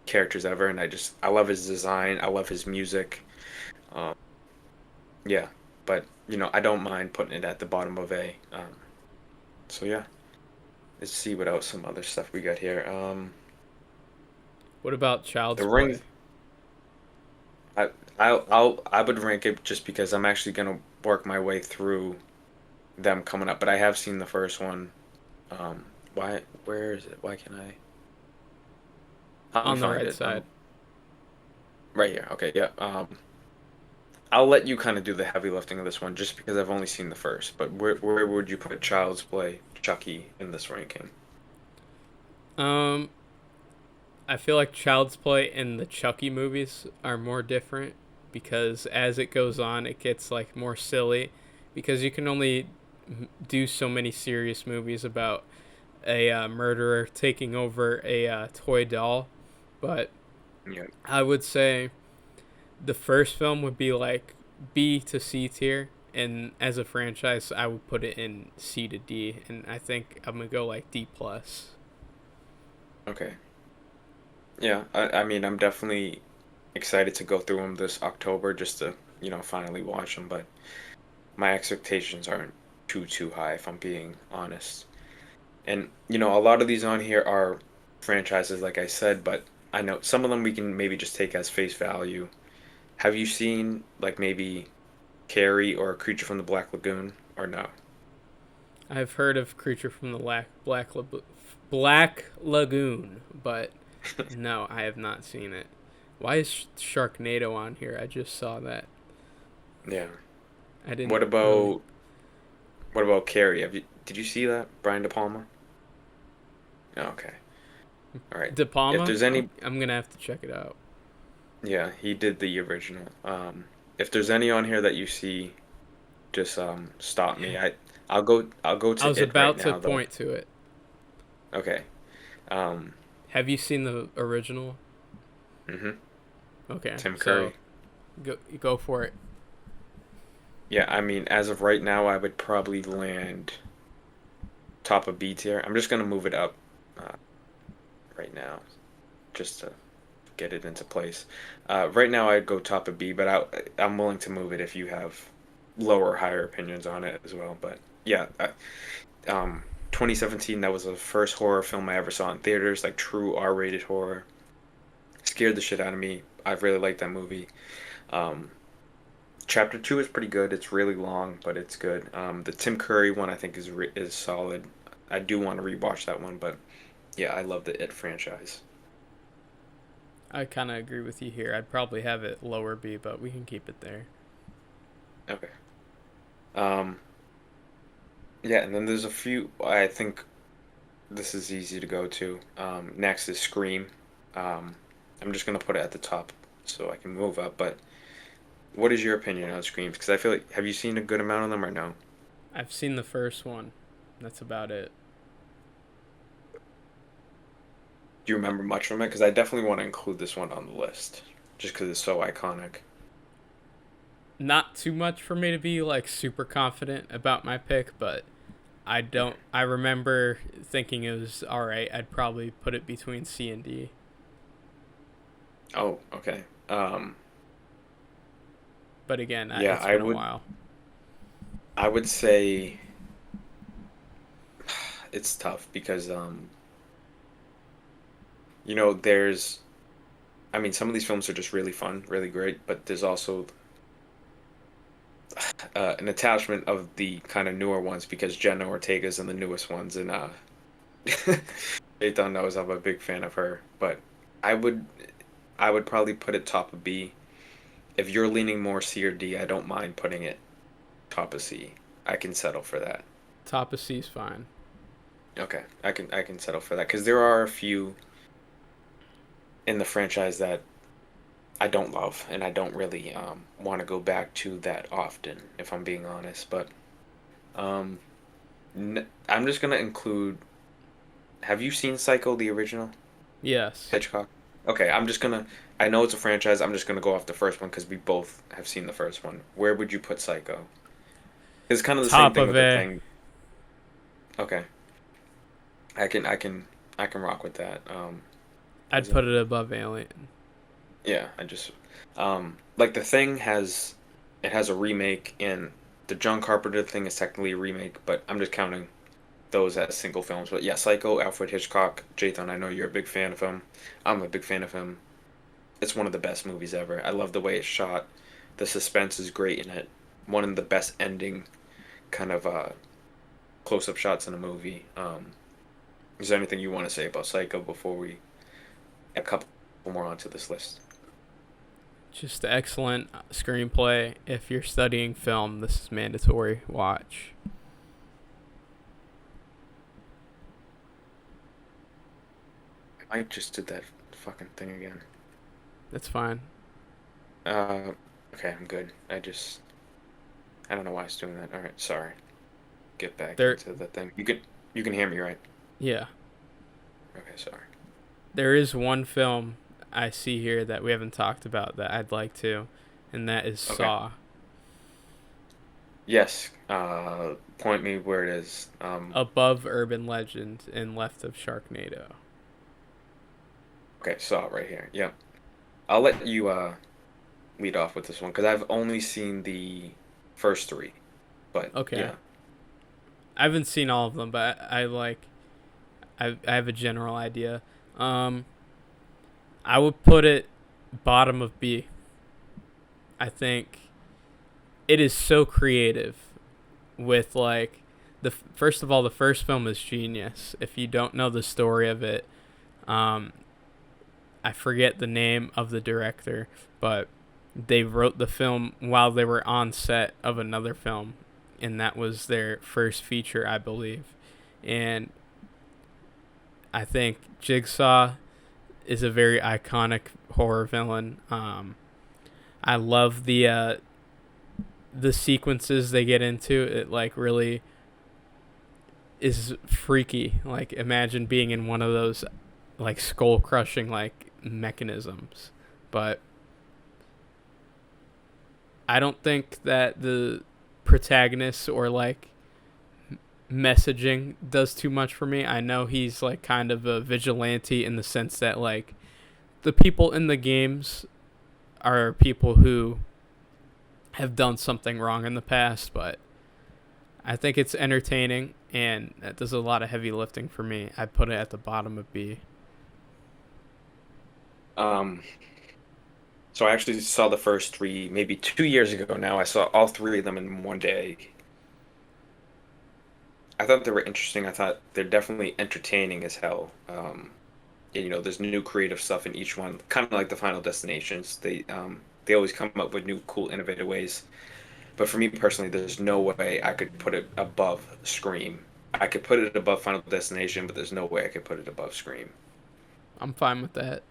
characters ever, and I love his design. I love his music. Um, yeah, but I don't mind putting it at the bottom of A. So yeah, let's see what else some other stuff we got here. What about Child's The Ring. Play? I I would rank it just because I'm actually gonna work my way through them coming up, but I have seen the first one. Why? Where is it? Why can't I? Help me On the find right it. side. Right here. Okay, yeah. I'll let you kind of do the heavy lifting of this one, just because I've only seen the first. But where would you put Child's Play, Chucky in this ranking? Um, I feel like Child's Play and the Chucky movies are more different because as it goes on, it gets like more silly because you can only do so many serious movies about a murderer taking over a toy doll. But Yeah. I would say the first film would be like B to C tier, and as a franchise, I would put it in C to D, and I think I'm gonna go like D plus. Okay. Yeah. I mean, I'm definitely excited to go through them this October just to, finally watch them. But my expectations aren't too high, if I'm being honest. And a lot of these on here are franchises, like I said, but I know some of them we can maybe just take as face value. Have you seen like maybe Carrie or Creature from the Black Lagoon or no? I've heard of Creature from the Black Lagoon, but no, I have not seen it. Why is Sharknado on here? I just saw that. Yeah. I didn't What really. about what about Carrie? Did you see that? Brian De Palma? Oh, okay. All right. De If Palma? there's any, I'm gonna have to check it out. yeah, he did the original. If there's any on here that you see, just stop me. I'll go I to was it right about to now though. point to it. Okay. Um, Have you seen the original? mhm. Okay, Tim so Curry. go for it. Yeah, I mean, as of right now, I would probably land top of B tier. I'm just gonna move it up uh, right now, just to get it into place. Right now, I'd go top of B, but I'm willing to move it if you have lower, higher opinions on it as well. But yeah, 2017, that was the first horror film I ever saw in theaters, like true R-rated horror. Scared the shit out of me. I really liked that movie. Um, Chapter two is pretty good. It's really long, but it's good. The Tim Curry one I think is solid. I do want to rewatch that one, but yeah, I love the It franchise. I kind of agree with you here. I'd probably have it lower B, but we can keep it there. Okay. Um, yeah, and then there's a few. I think this is easy to go to. Next is Scream. Um, I'm just gonna put it at the top so I can move up. But what is your opinion on Screams? Because I feel like have you seen a good amount of them or no? I've seen the first one. That's about it. Do you remember much from it? Because I definitely want to include this one on the list, just because it's so iconic. Not too much for me to be like super confident about my pick, but I don't. I remember thinking it was all right. I'd probably put it between C and D. Oh, okay. But again, Yeah, it's been a while. I would say it's tough because there's I mean some of these films are just really fun, really great, but there's also an attachment of the kind of newer ones because Jenna Ortega's in the newest ones and Ethan knows I'm a big fan of her, but I would I would probably put it top of B. If you're leaning more C or D, I don't mind putting it top of C. I can settle for that. Top of C is fine. Okay, I can settle for that because there are a few in the franchise that I don't love, and I don't really want to go back to that often, if I'm being honest. But um, I'm just gonna include. Have you seen Psycho, the original Yes. Hitchcock? Okay, I'm just gonna. I know it's a franchise. I'm just gonna go off the first one because we both have seen the first one. Where would you put Psycho? It's kind of the same Top thing of with the A. thing. Okay, I can rock with that. I'd Is it? put it above Alien. Yeah, I just like the thing has a remake and the John Carpenter thing is technically a remake, but I'm just counting those as single films. But yeah, Psycho, Alfred Hitchcock, Jathan, I know you're a big fan of him. I'm a big fan of him. It's one of the best movies ever. I love the way it's shot. The suspense is great in it. One of the best ending kind of close up shots in a movie. Is there anything you want to say about Psycho before we add a couple more onto this list? Just excellent screenplay. If you're studying film, this is mandatory watch. I just did that fucking thing again. That's fine. Uh, okay, I'm good. I don't know why it's doing that. All right, sorry. Get back There, into the thing. You can hear me, right? yeah, Okay, sorry. there is one film I see here that we haven't talked about that I'd like to, and that is Okay. Saw. Yes. Point me where it is. Above Urban Legend and left of Sharknado. Okay, saw it right here. Yeah. I'll let you lead off with this one because I've only seen the first three. But Okay. yeah. I haven't seen all of them, but I have a general idea. Um, I would put it bottom of B. I think it is so creative with like the first of all the first film is genius. If you don't know the story of it, um, I forget the name of the director, but they wrote the film while they were on set of another film, and that was their first feature, I believe. And I think Jigsaw is a very iconic horror villain. I love the sequences they get into. It like really is freaky. Like imagine being in one of those like skull crushing like mechanisms. But I don't think that the protagonist or like messaging does too much for me. I know he's like kind of a vigilante in the sense that like the people in the games are people who have done something wrong in the past, but I think it's entertaining and that does a lot of heavy lifting for me. I put it at the bottom of B. Um, so I actually saw the first three maybe 2 years ago now. I saw all three of them in one day. I thought they were interesting. I thought they're definitely entertaining as hell. And, there's new creative stuff in each one, kind of like the Final Destinations. They always come up with new, cool, innovative ways. But for me personally, there's no way I could put it above Scream. I could put it above Final Destination, but there's no way I could put it above Scream. I'm fine with that.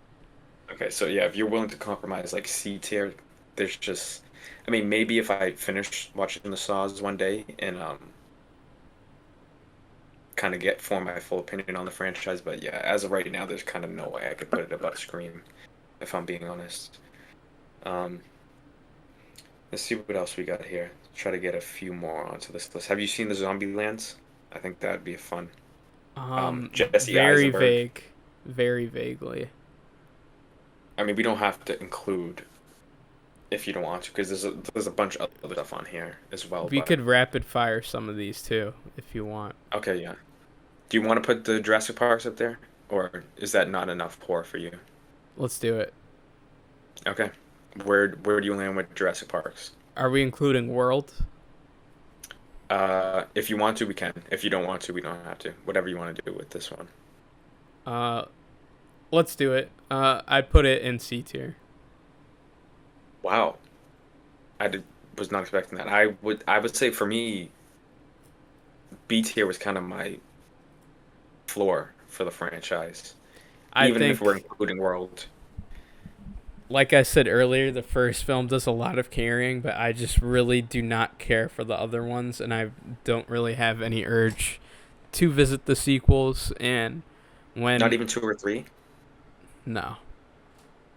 Okay, so yeah, if you're willing to compromise like C tier, there's just, I mean, maybe if I finish watching the Saws one day and kind of get form my full opinion on the franchise, but yeah, as of right now, there's kind of no way I could put it above Scream, if I'm being honest. Um, let's see what else we got here. Try to get a few more onto this list. Have you seen the Zombie Lands? I think that'd be fun. Jesse Very Eisenberg. vague, very vaguely. I mean, we don't have to include if you don't want to, because there's a bunch of other stuff on here as well. We But could rapid fire some of these too if you want. okay, yeah. Do you want to put the Jurassic Parks up there, or is that not enough horror for you? Let's do it. Okay. Where do you land with Jurassic Parks? Are we including World? If you want to, we can. If you don't want to, we don't have to. Whatever you want to do with this one. Uh, let's do it. I'd put it in C tier. Wow, was not expecting that. I would say for me, B tier was kind of my floor for the franchise, I even if we're think, including World. like I said earlier, the first film does a lot of carrying, but I just really do not care for the other ones, and I don't really have any urge to visit the sequels. And Not when even two or three. no,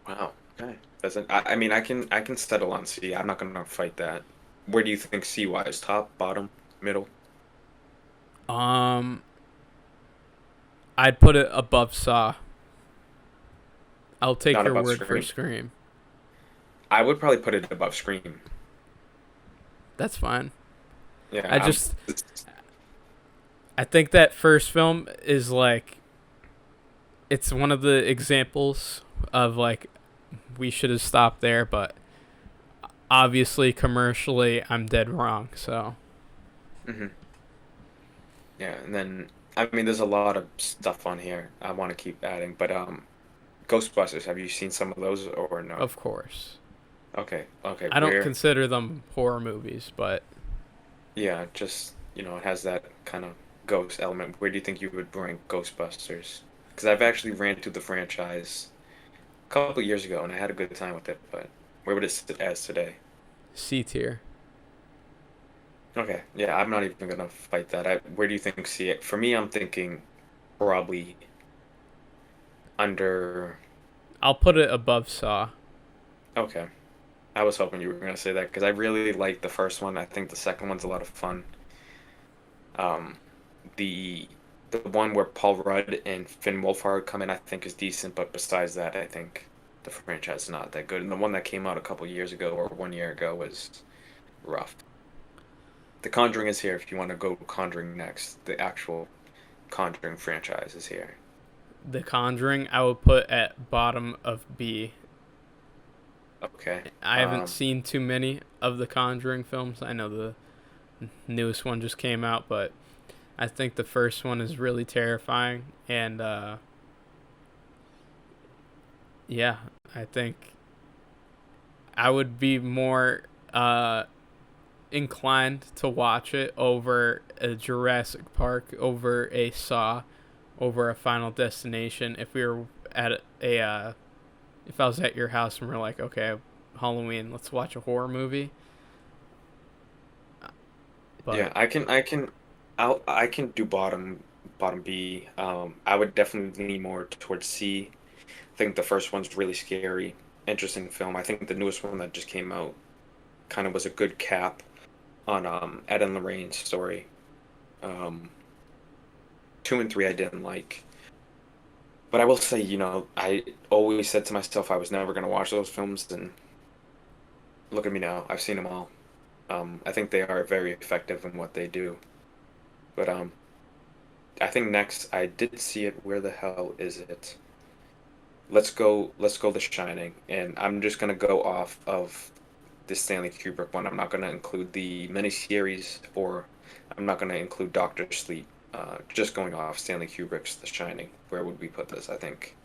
Wow. Okay. Doesn't. I mean, I can settle on C. I'm not gonna fight that. Where do you think C wise? Top, bottom, middle? um, I'd put it above Saw. I'll take Not your above word for Scream. Scream. I would probably put it above Scream. That's fine. Yeah. I just I think that first film is like it's one of the examples of like we should have stopped there, but obviously commercially I'm dead wrong. So hmm Yeah, and then I mean, there's a lot of stuff on here I want to keep adding, but Ghostbusters. Have you seen some of those or no? of course, Okay. Okay. I don't Where? consider them horror movies, but Yeah. Just it has that kind of ghost element. Where do you think you would rank Ghostbusters? Because I've actually ran through the franchise. a couple years ago, and I had a good time with it. But where would it sit as today? C tier. Okay, yeah, I'm not even gonna fight that. Where do you think see it? For me, I'm thinking probably under. I'll put it above Saw. Okay, I was hoping you were gonna say that because I really like the first one. I think the second one's a lot of fun. Um, the the one where Paul Rudd and Finn Wolfhard come in, I think is decent, but besides that, I think the franchise is not that good. And the one that came out a couple years ago or 1 year ago was rough. The Conjuring is here if you want to go Conjuring next. The actual Conjuring franchise is here. The Conjuring, I would put at bottom of B. Okay. I haven't seen too many of the Conjuring films. I know the newest one just came out, but I think the first one is really terrifying. And yeah, I think I would be more inclined to watch it over a Jurassic Park, over a Saw, over a Final Destination. If we were at if I was at your house and we're like, okay, Halloween, let's watch a horror movie. But Yeah, I can do bottom B. I would definitely lean more towards C. I think the first one's really scary, interesting film. I think the newest one that just came out kind of was a good cap on Ed and Lorraine's story. Um, two and three I didn't like, but I will say, I always said to myself I was never gonna watch those films, and look at me now. I've seen them all. I think they are very effective in what they do. But I think next I did see it. Where the hell is it? Let's go The Shining, and I'm just gonna go off of the Stanley Kubrick one. I'm not gonna include the miniseries, or I'm not gonna include Doctor Sleep. Just going off Stanley Kubrick's The Shining. Where would we put this? I think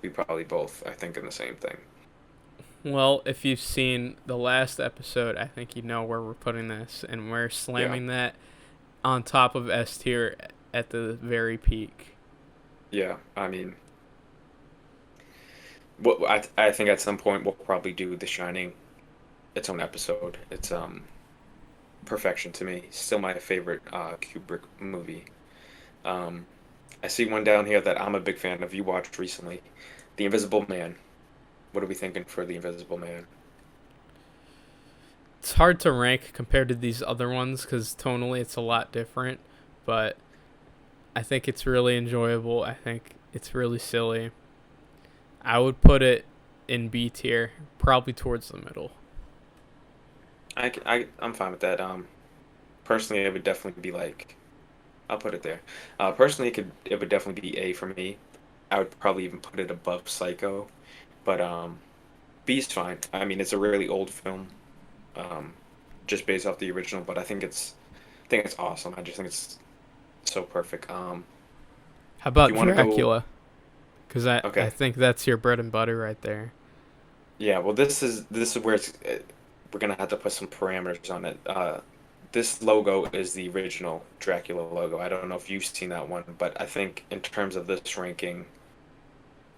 we probably both I think in the same thing. well, if you've seen the last episode, I think you know where we're putting this, and we're Yeah, slamming that on top of S tier at the very peak. yeah. I mean, what I think at some point we'll probably do The Shining its own episode. It's perfection to me. Still my favorite Kubrick movie. Um, I see one down here that I'm a big fan of. You watched recently, The Invisible Man. What are we thinking for The Invisible Man? It's hard to rank compared to these other ones because tonally it's a lot different, but I think it's really enjoyable. I think it's really silly. I would put it in B tier, probably towards the middle. I'm fine with that. Personally, it would definitely be like I'll put it there. Personally, it would definitely be A for me. I would probably even put it above Psycho, but B's fine. I mean, it's a really old film, um, just based off the original, but I think it's awesome. I just think it's so perfect. How Do about you want to go? Dracula? Because I Okay, think that's your bread and butter right there. yeah. Well, this is where we're gonna have to put some parameters on it. This logo is the original Dracula logo. I don't know if you've seen that one, but I think in terms of this ranking,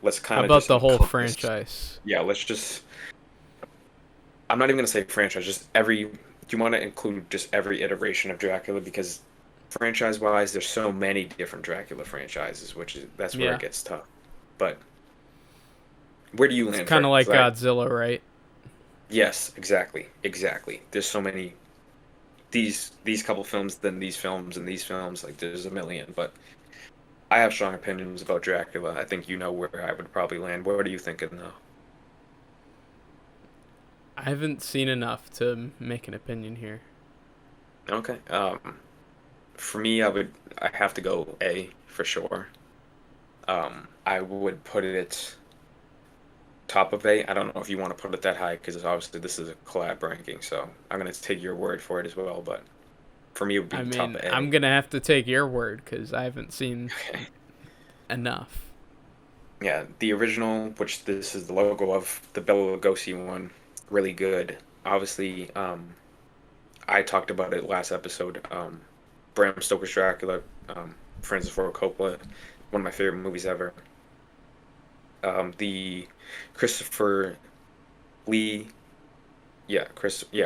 let's How kind of about just the whole encompass. franchise? Yeah, let's just. I'm not even gonna say franchise. Just every. Do you want to include just every iteration of Dracula? Because franchise-wise, there's so many different Dracula franchises, which is that's where it Yeah. gets tough. But where do you It's land kind of first? like Godzilla, right? Yes, exactly, exactly. There's so many these couple films, then these films, and these films. Like there's a million, but I have strong opinions about Dracula. I think you know where I would probably land. What are you thinking though? I haven't seen enough to make an opinion here. Okay. For me, I have to go A for sure. I would put it top of A. I don't know if you want to put it that high because obviously this is a collab ranking, so I'm gonna take your word for it as well. But for me, it would I be top mean, I'm A. gonna have to take your word because I haven't seen Okay. enough. Yeah, the original, which this is the logo of the Bela Lugosi one, really good. Obviously, I talked about it last episode. Bram Stoker's Dracula, Francis Ford Coppola, one of my favorite movies ever. The Christopher Lee,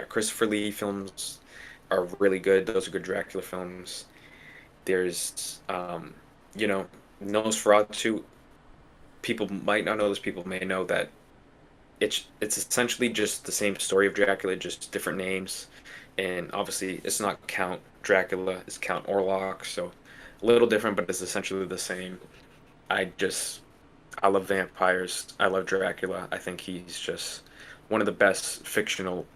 Christopher Lee films are really good. Those are good Dracula films. There's, you know, Nosferatu. People might not know this. People may know that it's essentially just the same story of Dracula, just different names. And obviously, it's not Count Dracula, it's Count Orlok, so a little different, but it's essentially the same. I just I love vampires. I love Dracula. I think he's just one of the best fictional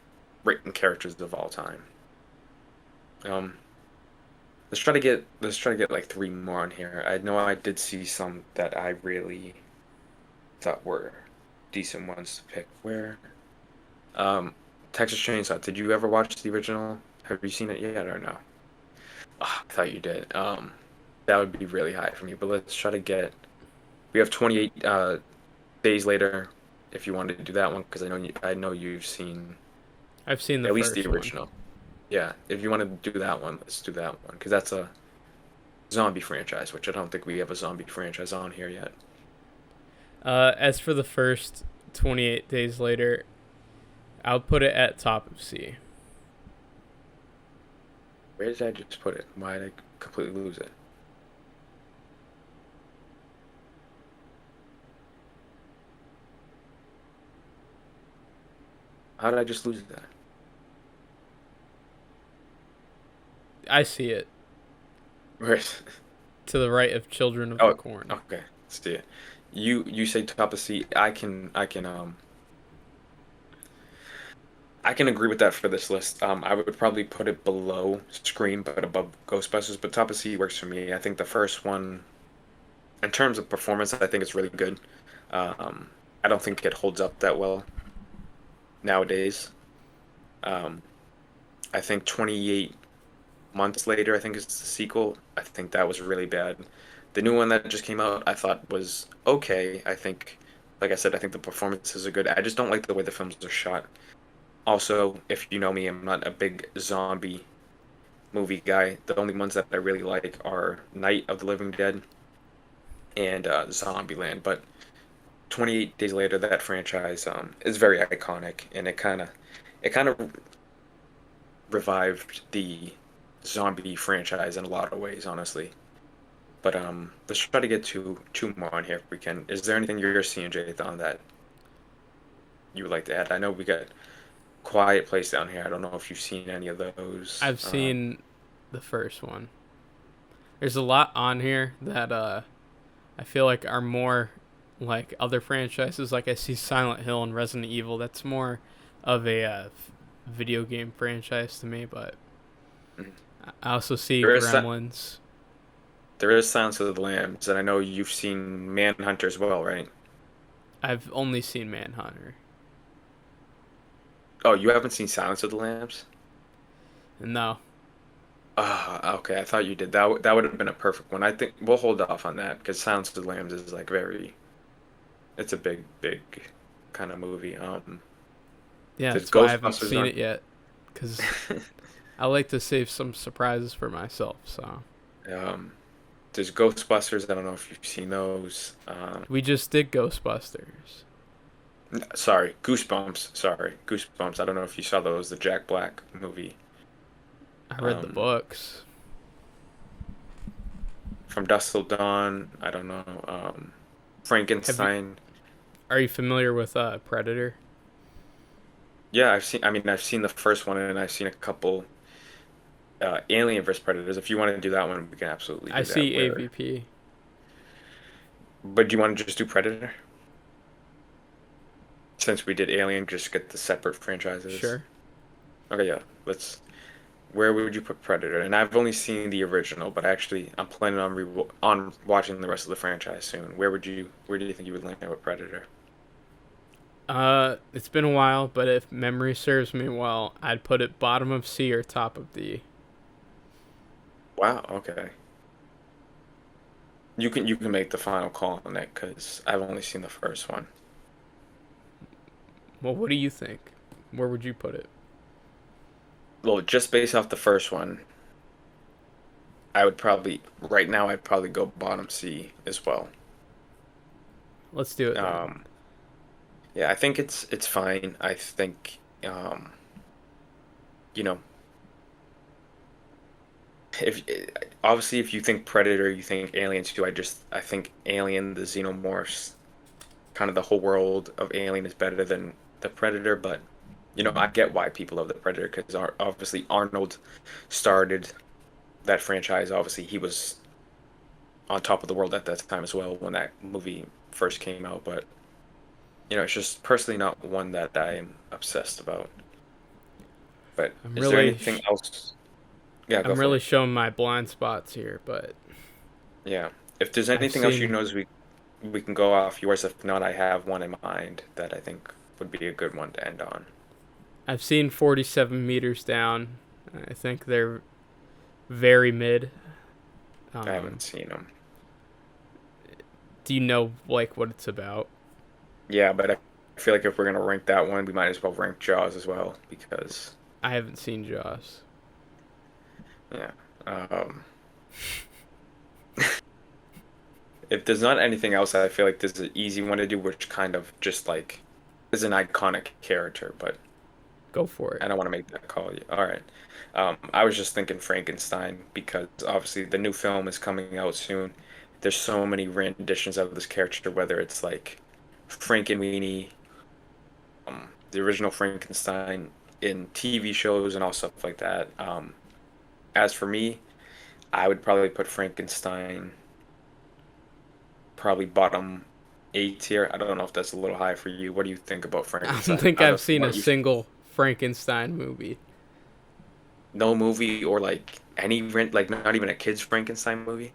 written characters of all time. Um, let's try to get like three more on here. I know I did see some that I really thought were decent ones to pick. Where um Texas Chainsaw, did you ever watch the original? Have you seen it yet or no? Ah, I thought you did. That would be really high for me, but let's try to get we have 28 days later if you wanted to do that one because I know you've seen I've seen the at least the first one. original. Yeah, if you want to do that one, let's do that one because that's a zombie franchise, which I don't think we have a zombie franchise on here yet. As for the first 28 days later, I'll put it at top of C. Where did I just put it? Why did I completely lose it? How did I just lose that? I see it Where? to the right of Children of the Oh, Corn. okay. See it. You say top of C. I can agree with that for this list. I would probably put it below Scream, but above Ghostbusters. But top of C works for me. I think the first one, in terms of performance, I think it's really good. Um, I don't think it holds up that well nowadays. Um, I think 28 months later, I think is the sequel. I think that was really bad. The new one that just came out, I thought was okay. I think, like I said, I think the performances are good. I just don't like the way the films are shot. Also, if you know me, I'm not a big zombie movie guy. The only ones that I really like are Night of the Living Dead and Zombieland. But 28 Days Later, that franchise is very iconic, and it kind of revived the zombie franchise in a lot of ways, honestly. But let's try to get two more on here if we can. Is there anything you're seeing, Jathan, that you would like to add? I know we got Quiet Place down here. I don't know if you've seen any of those. I've seen the first one. There's a lot on here that I feel like are more like other franchises. Like I see Silent Hill and Resident Evil. That's more of a video game franchise to me. But Mhm. I also see There is Gremlins. there is Silence of the Lambs, and I know you've seen Manhunter as well, right? I've only seen Manhunter. Oh, you haven't seen Silence of the Lambs? No, Ah, okay. I thought you did. That would have been a perfect one. I think we'll hold off on that because Silence of the Lambs is like very. It's a big kind of movie. yeah, There's that's why I haven't Ghostbusters seen on. it yet. Cause I like to save some surprises for myself. So Um, there's Ghostbusters. I don't know if you've seen those. we just did Ghostbusters. Sorry, Goosebumps. Sorry, Goosebumps. I don't know if you saw those. The Jack Black movie. I read the Um, books. from Dusk Till Dawn. I don't know. Have you? Frankenstein. Are you familiar with Predator? Yeah, I've seen. I mean, I've seen the first one, and I've seen a couple. Alien vs Predators. If you want to do that one, we can absolutely I do that. see Where, AVP. but do you want to just do Predator? Since we did Alien, just get the separate franchises. Sure. Okay, yeah. Let's. Where would you put Predator? And I've only seen the original, but actually, I'm planning on on watching the rest of the franchise soon. Where do you think you would land with Predator? It's been a while, but if memory serves me well, I'd put it bottom of C or top of D. Wow. Okay. You can make the final call on that because I've only seen the first one. Well, what do you think? Where would you put it? Well, just based off the first one, I would probably right now I'd probably go bottom C as well. Let's do it then. Um, yeah, I think it's fine. I think you know, if obviously if you think Predator, you think Aliens too. I think Alien, the Xenomorphs, kind of the whole world of Alien is better than the Predator, but I get why people love the Predator because obviously Arnold started that franchise. Obviously, he was on top of the world at that time as well when that movie first came out, but it's just personally not one that I'm obsessed about. But I'm is there really, anything else? Yeah, go I'm for really it. showing my blind spots here, but Yeah. If there's I've anything else you seen, know, we can go off yours. If not, I have one in mind that I think would be a good one to end on. I've seen 47 meters down. I think they're very mid. I Um, haven't seen them. do you know like what it's about? Yeah, but I feel like if we're gonna rank that one, we might as well rank Jaws as well because I haven't seen Jaws. yeah. Um, if there's not anything else, I feel like this is an easy one to do, which kind of just like is an iconic character, but Go for it. I don't want to make that call. All right. I was just thinking Frankenstein because obviously the new film is coming out soon. There's so many renditions of this character, whether it's like Frankenweenie, the original Frankenstein in TV shows and all stuff like that. As for me, I would probably put Frankenstein probably bottom A tier. I don't know if that's a little high for you. What do you think about I don't Frankenstein think out I've of seen a what you single Frankenstein movie. no movie or like any rent like not even a kid's Frankenstein movie?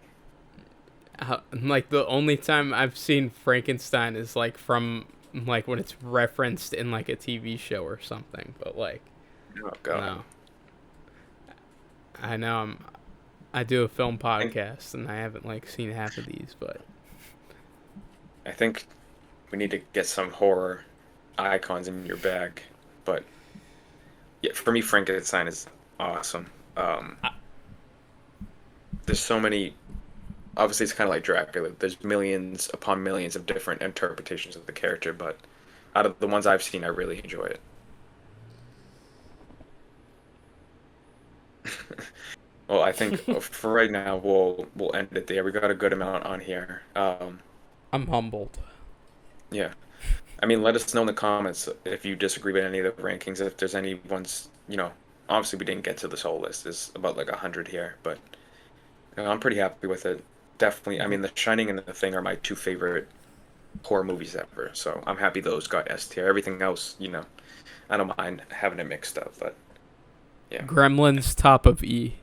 Like the only time I've seen Frankenstein is like from like when it's referenced in like a TV show or something. But like, Oh God. no, I know I do a film I think podcast and I haven't like seen half of these, but I think we need to get some horror icons in your bag. But yeah, for me, Frankenstein is awesome. Um, there's so many. Obviously, it's kind of like Dracula. There's millions upon millions of different interpretations of the character, but out of the ones I've seen, I really enjoy it. Well, I think for right now, we'll end it there. We got a good amount on here. I'm humbled. Yeah. I mean, let us know in the comments if you disagree with any of the rankings. If there's any ones, obviously we didn't get to this whole list. There's about like 100 here, but I'm pretty happy with it. Definitely. I mean, The Shining and The Thing are my two favorite horror movies ever. So I'm happy those got S tier. Everything else, I don't mind having it mixed up, but yeah. Gremlins top of E.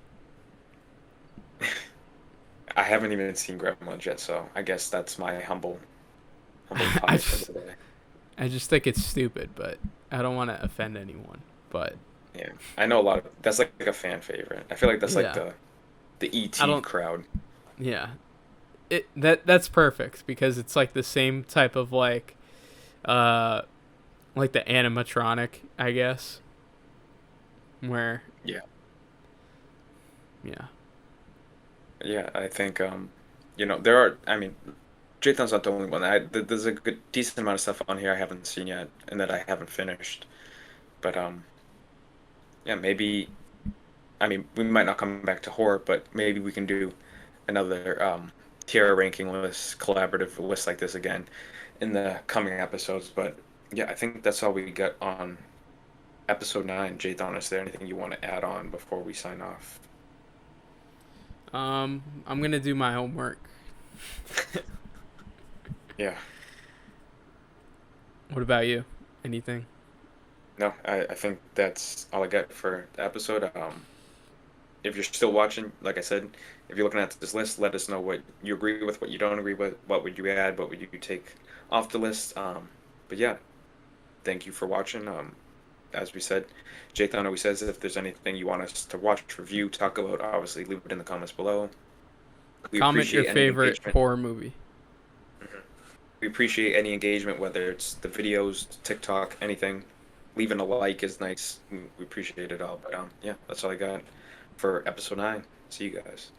I haven't even seen Gremlins yet, so I guess that's my humble I pie for just today. I just think it's stupid, but I don't want to offend anyone. But Yeah, I know a lot of that's like a fan favorite. I feel like that's like yeah, the I ET don't. crowd. Yeah, that's perfect because it's like the same type of uh like the animatronic, I guess. Where Yeah, yeah, yeah. I think there are. I mean, Jathan's not the only one. There's a good decent amount of stuff on here I haven't seen yet and that I haven't finished. But yeah, maybe. I mean, we might not come back to horror, but maybe we can do another tier ranking list, collaborative list like this again in the coming episodes. But yeah, I think that's all we got on episode 9. Jathan, is there anything you want to add on before we sign off? I'm gonna do my homework. Yeah. What about you? Anything? No, I think that's all I got for the episode. If you're still watching, like I said, if you're looking at this list, let us know what you agree with, what you don't agree with, what would you add, what would you take off the list. But yeah, thank you for watching. As we said, Jathan always says if there's anything you want us to watch, review, talk about, obviously leave it in the comments below. We Comment your appreciate any favorite engagement. horror movie. Mhm. We appreciate any engagement, whether it's the videos, TikTok, anything. Leaving a like is nice. We appreciate it all. But yeah, that's all I got for episode 9. See you guys.